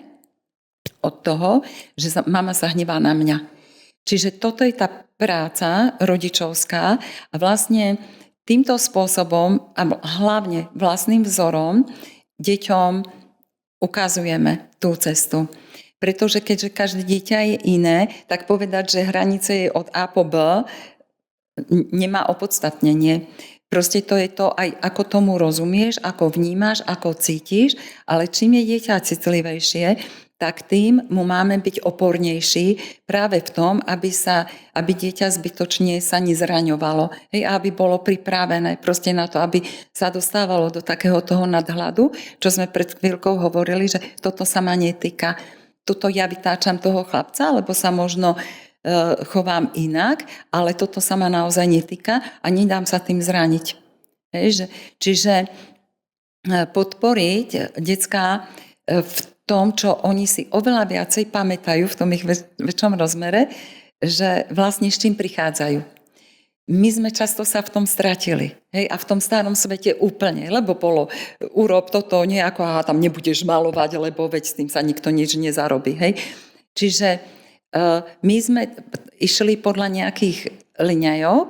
od toho, že mama sa hnevá na mňa. Čiže toto je tá práca rodičovská a vlastne týmto spôsobom a hlavne vlastným vzorom deťom ukazujeme tú cestu. Pretože keďže každé dieťa je iné, tak povedať, že hranice je od A po B, nemá opodstatnenie. Proste to je to aj ako tomu rozumieš, ako vnímaš, ako cítiš, ale čím je dieťa citlivejšie, tak tým mu máme byť opornejší práve v tom, aby dieťa zbytočne sa nezraňovalo. Hej, aby bolo pripravené proste na to, aby sa dostávalo do takého toho nadhľadu, čo sme pred chvíľkou hovorili, že toto sa ma netýka. Tuto ja vytáčam toho chlapca, lebo sa možno chovám inak, ale toto sa ma naozaj netýka a nedám sa tým zraniť. Čiže podporiť decká v tom, čo oni si oveľa viacej pamätajú v tom ich väčšom rozmere, že vlastne s čím prichádzajú. My sme často sa v tom stratili. Hej, a v tom starom svete úplne, lebo bolo urob toto nejako a tam nebudeš malovať, lebo veď s tým sa nikto nič nezarobí. Hej. Čiže my sme išli podľa nejakých liňajok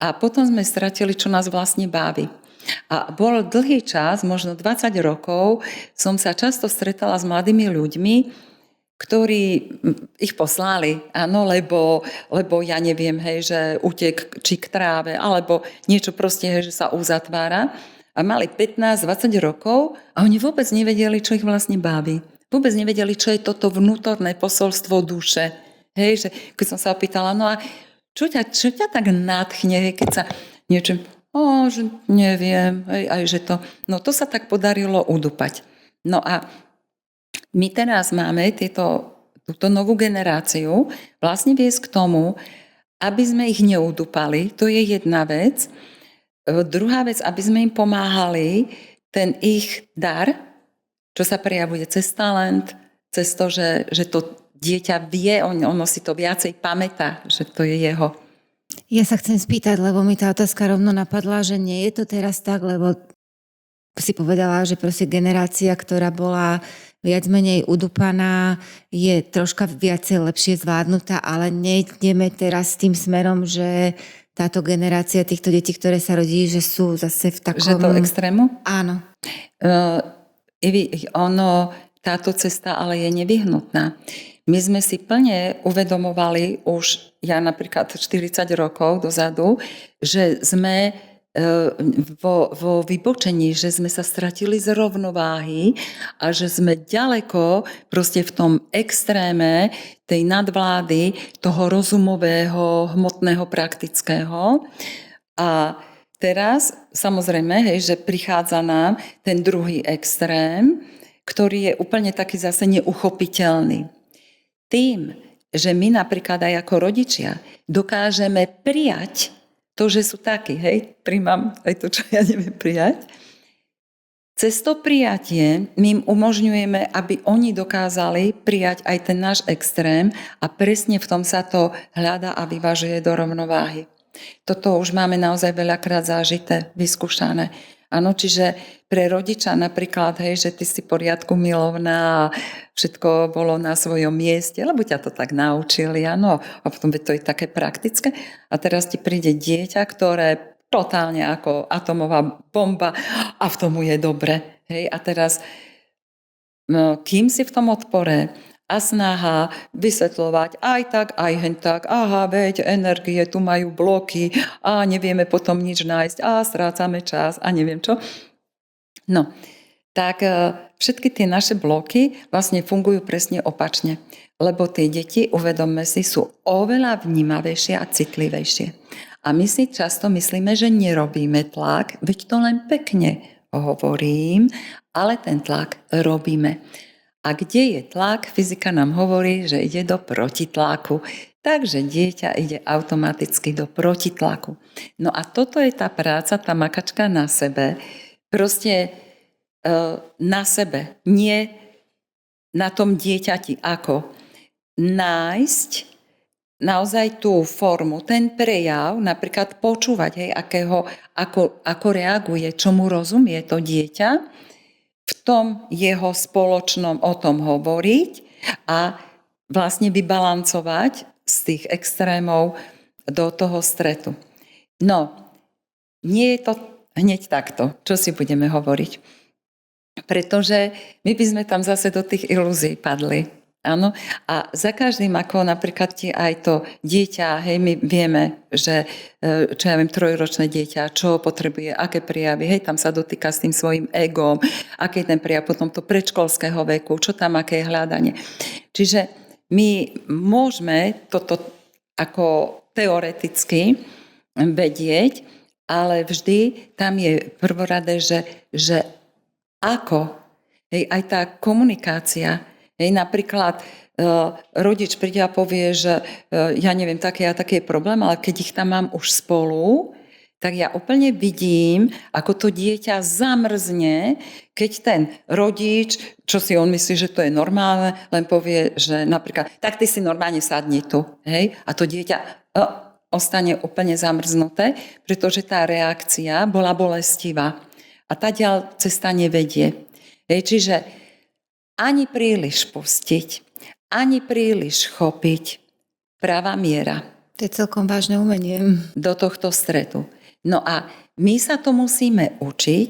a potom sme stratili, čo nás vlastne baví. A bol dlhý čas, možno 20 rokov, som sa často stretala s mladými ľuďmi, ktorí ich poslali, áno, lebo ja neviem, hej, že utek či k tráve, alebo niečo proste, hej, že sa uzatvára. A mali 15-20 rokov a oni vôbec nevedeli, čo ich vlastne baví. Vôbec nevedeli, čo je toto vnútorné posolstvo duše. Hej, že keď som sa opýtala, no a čo ťa tak nadchne, hej, keď sa niečo, že neviem, hej, aj že to, no to sa tak podarilo udupať. No a my teraz máme túto novú generáciu vlastne viesť k tomu, aby sme ich neudupali, to je jedna vec. Druhá vec, aby sme im pomáhali ten ich dar, čo sa prejavuje cez talent, cez to, že to dieťa vie, ono si to viacej pamätá, že to je jeho. Ja sa chcem spýtať, lebo mi tá otázka rovno napadla, že nie je to teraz tak, lebo si povedala, že proste generácia, ktorá bola viac menej udupaná, je troška viacej lepšie zvládnutá, ale nejdeme teraz tým smerom, že táto generácia týchto detí, ktoré sa rodí, že sú zase v takom... Že to extrému? Áno. Táto cesta ale je nevyhnutná. My sme si plne uvedomovali už, ja napríklad 40 rokov dozadu, že sme vo vybočení, že sme sa stratili z rovnováhy a že sme ďaleko proste v tom extréme tej nadvlády, toho rozumového, hmotného, praktického. A teraz, samozrejme, že prichádza nám ten druhý extrém, ktorý je úplne taký zase neuchopiteľný. Tým, že my napríklad aj ako rodičia dokážeme prijať to, že sú takí, príjmam aj to, čo ja neviem prijať. Cez to prijatie my im umožňujeme, aby oni dokázali prijať aj ten náš extrém a presne v tom sa to hľadá a vyvažuje do rovnováhy. Toto už máme naozaj veľakrát zažité, vyskúšané. Áno, čiže pre rodiča napríklad, že ty si poriadku milovná a všetko bolo na svojom mieste, lebo ťa to tak naučili, áno, a potom to je také praktické. A teraz ti príde dieťa, ktoré totálne ako atomová bomba a v tomu je dobre. A teraz, kým si v tom odpore a snaha vysvetľovať aj tak, aj hen tak, aha, veď energie, tu majú bloky a nevieme potom nič nájsť a strácame čas a neviem čo. No, tak všetky tie naše bloky vlastne fungujú presne opačne, lebo tie deti, uvedomme si, sú oveľa vnímavejšie a citlivejšie. A my si často myslíme, že nerobíme tlak, veď to len pekne hovorím, ale ten tlak robíme. A kde je tlak, fyzika nám hovorí, že ide do protitlaku. Takže dieťa ide automaticky do protitlaku. No a toto je tá práca, tá makačka na sebe. Proste na sebe. Nie na tom dieťati ako nájsť naozaj tú formu, ten prejav, napríklad počúvať, ako reaguje, čomu rozumie to dieťa, v tom jeho spoločnom o tom hovoriť a vlastne vybalancovať z tých extrémov do toho stretu. No, nie je to hneď takto, čo si budeme hovoriť. Pretože my by sme tam zase do tých ilúzií padli. Áno? A za každým, ako napríklad aj to dieťa, my vieme, že čo ja viem, 3-ročné dieťa, čo potrebuje, aké prejavy, tam sa dotýka s tým svojím egom, aký je ten prejav potom to predškolského veku, čo tam, aké je hľadanie. Čiže my môžeme toto ako teoreticky vedieť, ale vždy tam je prvoradé, že ako, aj tá komunikácia. Napríklad rodič príde a povie, že ja neviem, taký a taký je problém, ale keď ich tam mám už spolu, tak ja úplne vidím, ako to dieťa zamrzne, keď ten rodič, čo si on myslí, že to je normálne, len povie, že napríklad, tak ty si normálne sadni tu. A to dieťa ostane úplne zamrznuté, pretože tá reakcia bola bolestivá. A tá ďal cesta nevedie. Čiže ani príliš pustiť, ani príliš chopiť. Pravá miera. To je celkom vážne umenie. Do tohto stretu. No a my sa to musíme učiť.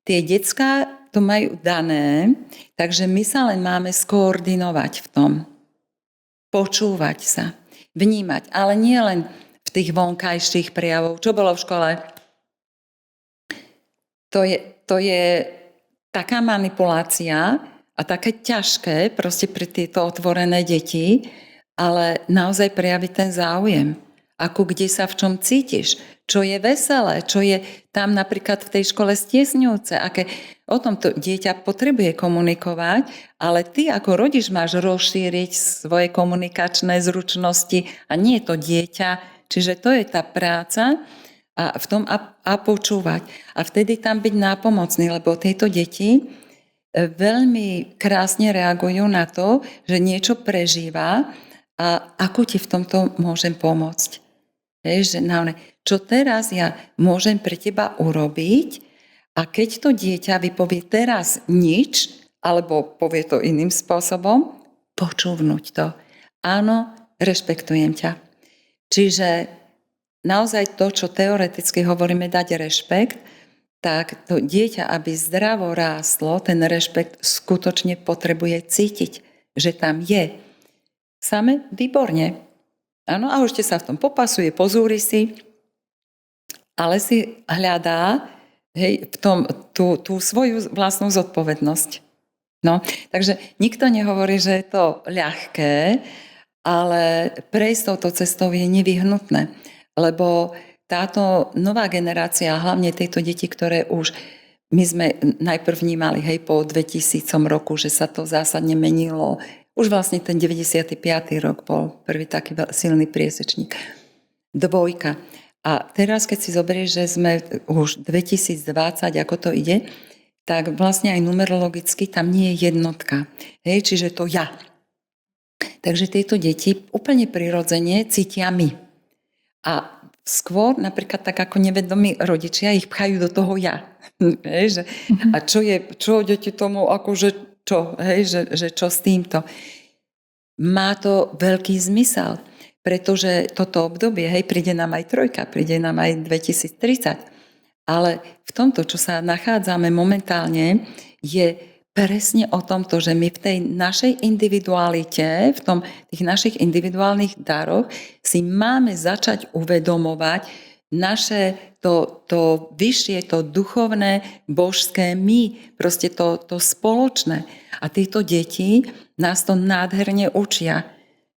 Tie decká to majú dané, takže my sa len máme skoordinovať v tom. Počúvať sa, vnímať, ale nie len v tých vonkajších prejavov. Čo bolo v škole? To je taká manipulácia, a také ťažké proste pre tieto otvorené deti, ale naozaj prejaviť ten záujem. Ako kde sa v čom cítiš, čo je veselé, čo je tam napríklad v tej škole stiesňujúce, aké o tom to dieťa potrebuje komunikovať, ale ty ako rodič máš rozšíriť svoje komunikačné zručnosti a nie to dieťa. Čiže to je tá práca a v tom a počúvať. A vtedy tam byť nápomocný, lebo tieto deti veľmi krásne reagujú na to, že niečo prežíva a ako ti v tomto môžem pomôcť. Čo teraz ja môžem pre teba urobiť a keď to dieťa vypovie teraz nič, alebo povie to iným spôsobom, počúvnuť to. Áno, rešpektujem ťa. Čiže naozaj to, čo teoreticky hovoríme, dať rešpekt, tak to dieťa, aby zdravo rástlo, ten rešpekt skutočne potrebuje cítiť, že tam je. Same výborne. Áno, a už sa v tom popasuje, pozúri si, ale si hľadá v tom tú svoju vlastnú zodpovednosť. No, takže nikto nehovorí, že je to ľahké, ale prejsť touto cestou je nevyhnutné, lebo táto nová generácia, hlavne tieto deti, ktoré už my sme najprv vnímali, po 2000 roku, že sa to zásadne menilo. Už vlastne ten 95. rok bol prvý taký silný priesečník. 2. A teraz, keď si zoberieš, že sme už 2020, ako to ide, tak vlastne aj numerologicky tam nie je jednotka. Čiže to ja. Takže tieto deti úplne prirodzene cítia my. A skôr, napríklad tak ako nevedomí rodičia, ich pchajú do toho ja. A čo deti tomu, akože čo, že čo s týmto. Má to veľký zmysel, pretože toto obdobie, príde nám aj 3, príde nám aj 2030. Ale v tomto, čo sa nachádzame momentálne, je presne o tomto, že my v tej našej individualite, v tých našich individuálnych daroch si máme začať uvedomovať naše to vyššie, to duchovné, božské my, proste to spoločné. A títo deti nás to nádherne učia.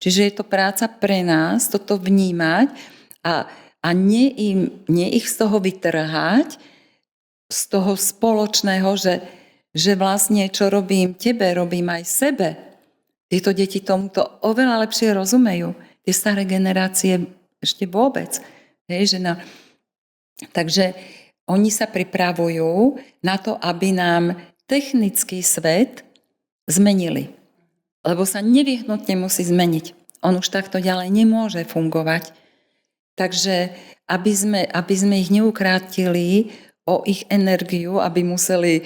Čiže je to práca pre nás toto vnímať a nie ich z toho vytrhať, z toho spoločného, že vlastne čo robím tebe, robím aj sebe. Títo deti tomuto oveľa lepšie rozumejú. Tie staré generácie ešte vôbec. Takže oni sa pripravujú na to, aby nám technický svet zmenili. Lebo sa nevyhnutne musí zmeniť. On už takto ďalej nemôže fungovať. Takže aby sme ich neukrátili o ich energiu, aby museli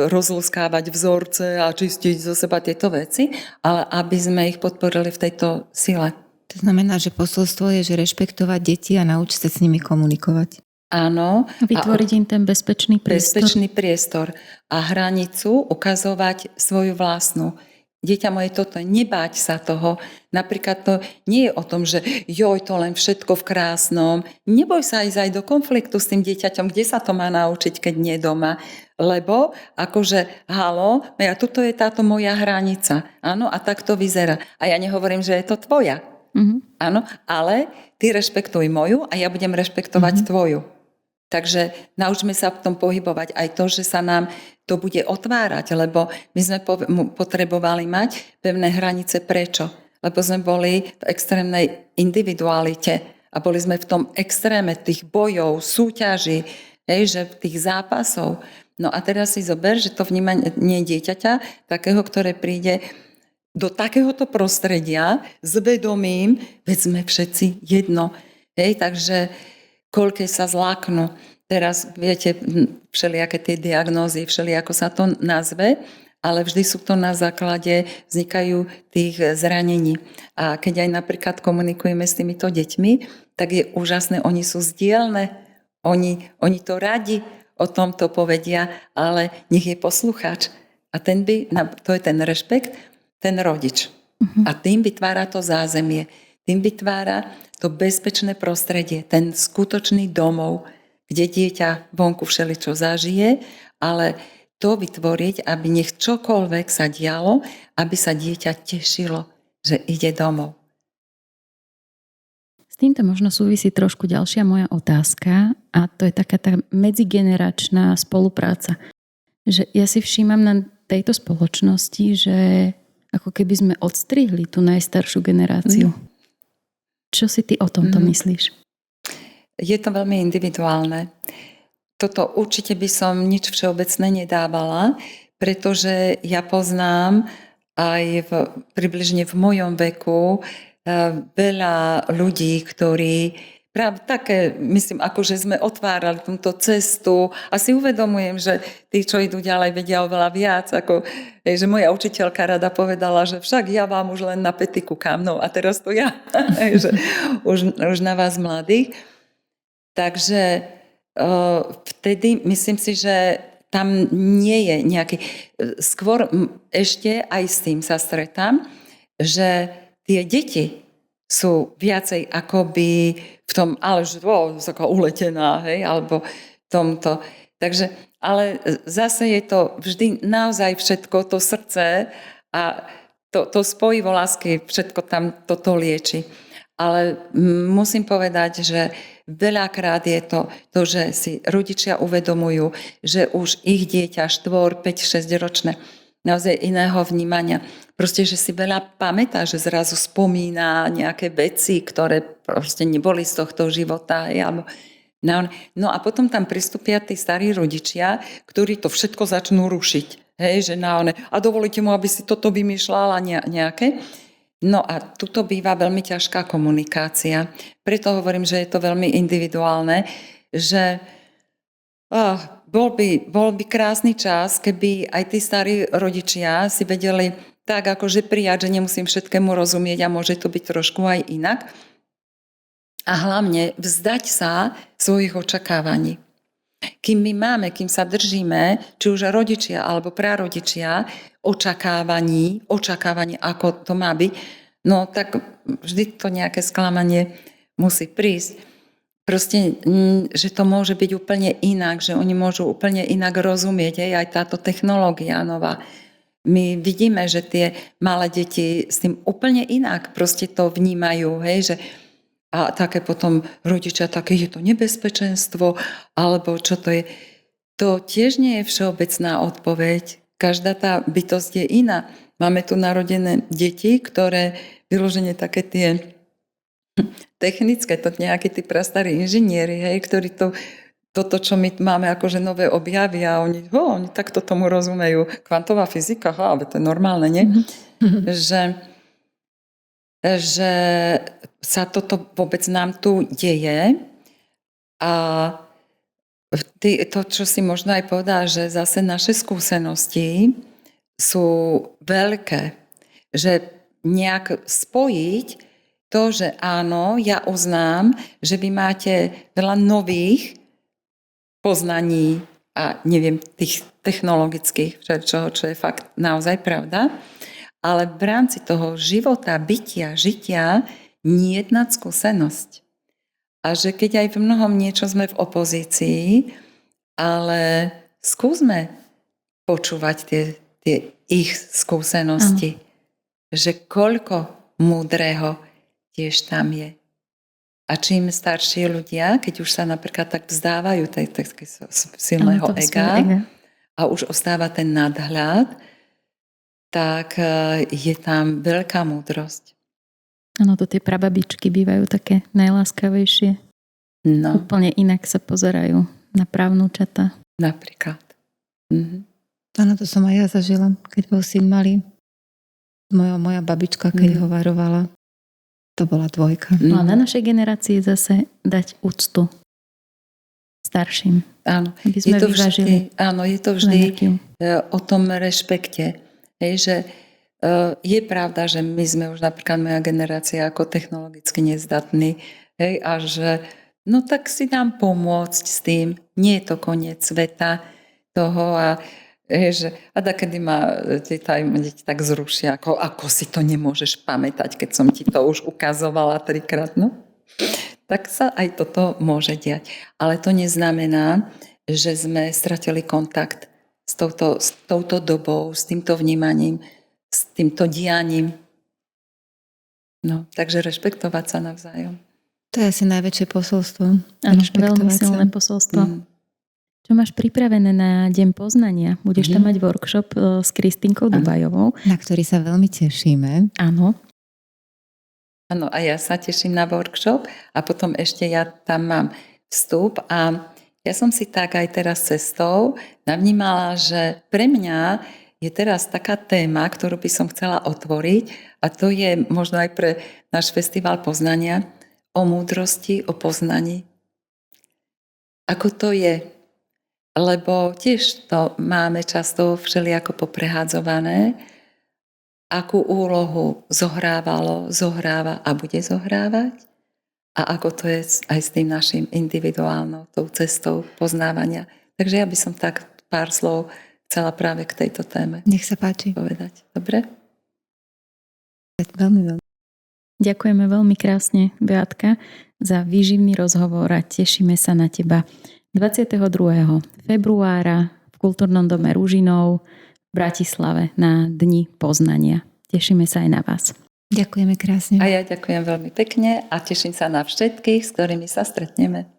rozluskávať vzorce a čistiť zo seba tieto veci, ale aby sme ich podporili v tejto sile. To znamená, že posolstvo je, že rešpektovať deti a naučiť sa s nimi komunikovať. Áno. A vytvoriť im ten bezpečný priestor. Bezpečný priestor. A hranicu ukazovať svoju vlastnú. Dieťa moje, toto je, nebáť sa toho. Napríklad to nie je o tom, že to len všetko v krásnom. Neboj sa ísť aj do konfliktu s tým dieťaťom, kde sa to má naučiť, keď nie doma. Lebo akože, tuto je táto moja hranica. Áno, a tak to vyzerá. A ja nehovorím, že je to tvoja. Áno, ale ty rešpektuj moju a ja budem rešpektovať tvoju. Takže naučme sa v tom pohybovať aj to, že sa nám to bude otvárať, lebo my sme potrebovali mať pevné hranice. Prečo? Lebo sme boli v extrémnej individualite a boli sme v tom extréme tých bojov, súťaží, že tých zápasov. No a teraz si zober, že to vnímanie dieťaťa, takého, ktoré príde do takéhoto prostredia s vedomím, veď sme všetci jedno. Takže koľké sa zláknú. Teraz, viete, všelijaké tie diagnózy, všelijako sa to nazve, ale vždy sú to na základe, vznikajú tých zranení. A keď aj napríklad komunikujeme s týmito deťmi, tak je úžasné, oni sú zdielne, oni to radi o tomto povedia, ale nech je poslucháč. A to je ten rešpekt, ten rodič. A tým vytvára to zázemie. Tým vytvára to bezpečné prostredie, ten skutočný domov, kde dieťa vonku všeličo zažije, ale to vytvoriť, aby nech čokoľvek sa dialo, aby sa dieťa tešilo, že ide domov. S týmto možno súvisí trošku ďalšia moja otázka a to je taká tá medzigeneračná spolupráca. Že ja si všímam na tejto spoločnosti, že ako keby sme odstrihli tú najstaršiu generáciu. Čo si ty o tomto myslíš? Je to veľmi individuálne. Toto určite by som nič všeobecné nedávala, pretože ja poznám aj približne v mojom veku veľa ľudí, ktorí práve také, myslím, akože sme otvárali túto cestu a si uvedomujem, že tí, čo idú ďalej, vedia oveľa viac. Že moja učiteľka rada povedala, že však ja vám už len na päty kúkam, no a teraz to ja, že už na vás mladých. Takže vtedy myslím si, že tam nie je nejaký... Skôr ešte aj s tým sa stretám, že tie deti sú viacej akoby v tom, ale že taká uletená, hej, alebo tomto. Takže, ale zase je to vždy naozaj všetko, to srdce a to spojivo lásky, všetko tam toto lieči. Ale musím povedať, že veľakrát je to, že si rodičia uvedomujú, že už ich dieťa 4, 5, 6 ročné naozaj iného vnímania. Proste, že si veľa pamätá, že zrazu spomína nejaké veci, ktoré proste neboli z tohto života. No a potom tam pristúpia tí starí rodičia, ktorí to všetko začnú rušiť. Hej, že a dovolíte mu, aby si toto vymýšľala nejaké. No a tuto býva veľmi ťažká komunikácia. Preto hovorím, že je to veľmi individuálne, že bol by krásny čas, keby aj tí starí rodičia si vedeli tak akože prijať, že nemusím všetkému rozumieť a môže to byť trošku aj inak. A hlavne vzdať sa svojich očakávaní. Kým sa držíme, či už rodičia alebo prarodičia, očakávaní, ako to má byť, no tak vždy to nejaké sklamanie musí prísť. Proste, že to môže byť úplne inak, že oni môžu úplne inak rozumieť, aj táto technológia nová. My vidíme, že tie malé deti s tým úplne inak proste to vnímajú, hej, že a také potom rodičia, také je to nebezpečenstvo, alebo čo to je. To tiež nie je všeobecná odpoveď. Každá tá bytosť je iná. Máme tu narodené deti, ktoré vyloženie také tie technické, to nejakí tí prastarí inžinieri, hej, ktorí toto, čo my máme akože nové objavy a oni takto tomu rozumejú. Kvantová fyzika, ale to je normálne, nie? Že sa toto vôbec nám tu deje a to, čo si možno aj povedala, že zase naše skúsenosti sú veľké, že nejak spojiť to, že áno, ja uznám, že vy máte veľa nových poznaní a neviem, tých technologických, čo je fakt naozaj pravda, ale v rámci toho života, žitia, nie je nad skúsenosť. A že keď aj v mnohom niečo sme v opozícii, ale skúsme počúvať tie ich skúsenosti. Že koľko múdreho tiež tam je. A čím starší ľudia, keď už sa napríklad tak vzdávajú tej silného ega a už ostáva ten nadhľad, tak je tam veľká múdrosť. Áno, to tie prababičky bývajú také najláskavejšie. No. Úplne inak sa pozerajú na právnučatá. Napríklad. Áno, to som aj ja zažila, keď bol syn malý. Moja babička, keď ho varovala, to bola 2. No a na našej generácii zase dať úctu starším. Áno, aby sme vyvážili. Áno, je to vždy o tom rešpekte. Hej, že je pravda, že my sme už napríklad moja generácia ako technologicky nezdatní, hej, a že no tak si dám pomôcť s tým, nie je to koniec sveta toho a kedy ma deti tak zrušia, ako si to nemôžeš pamätať, keď som ti to už ukazovala 3-krát, no. Tak sa aj toto môže diať. Ale to neznamená, že sme stratili kontakt s touto dobou, s týmto vnímaním, s týmto dianím. No, takže rešpektovať sa navzájom. To je asi najväčšie posolstvo. Áno, veľmi silné posolstvo. Čo máš pripravené na Deň poznania? Budeš tam mať workshop s Kristínkou Dubajovou. Na ktorý sa veľmi tešíme. Áno. Áno, a ja sa teším na workshop a potom ešte ja tam mám vstup a ja som si tak aj teraz cestou navnímala, že pre mňa je teraz taká téma, ktorú by som chcela otvoriť a to je možno aj pre náš festival poznania o múdrosti, o poznaní. Ako to je? Lebo tiež to máme často všelijako poprehádzované, akú úlohu zohráva a bude zohrávať a ako to je aj s tým našim individuálnou tou cestou poznávania. Takže ja by som tak pár slov chcela práve k tejto téme Nech sa páči. povedať. Dobre? Veľmi. Ďakujeme veľmi krásne, Beatka, za výživný rozhovor a tešíme sa na teba 22. februára v Kultúrnom dome Ružinov v Bratislave na Dni poznania. Tešíme sa aj na vás. Ďakujeme krásne. A ja ďakujem veľmi pekne a teším sa na všetkých, s ktorými sa stretneme.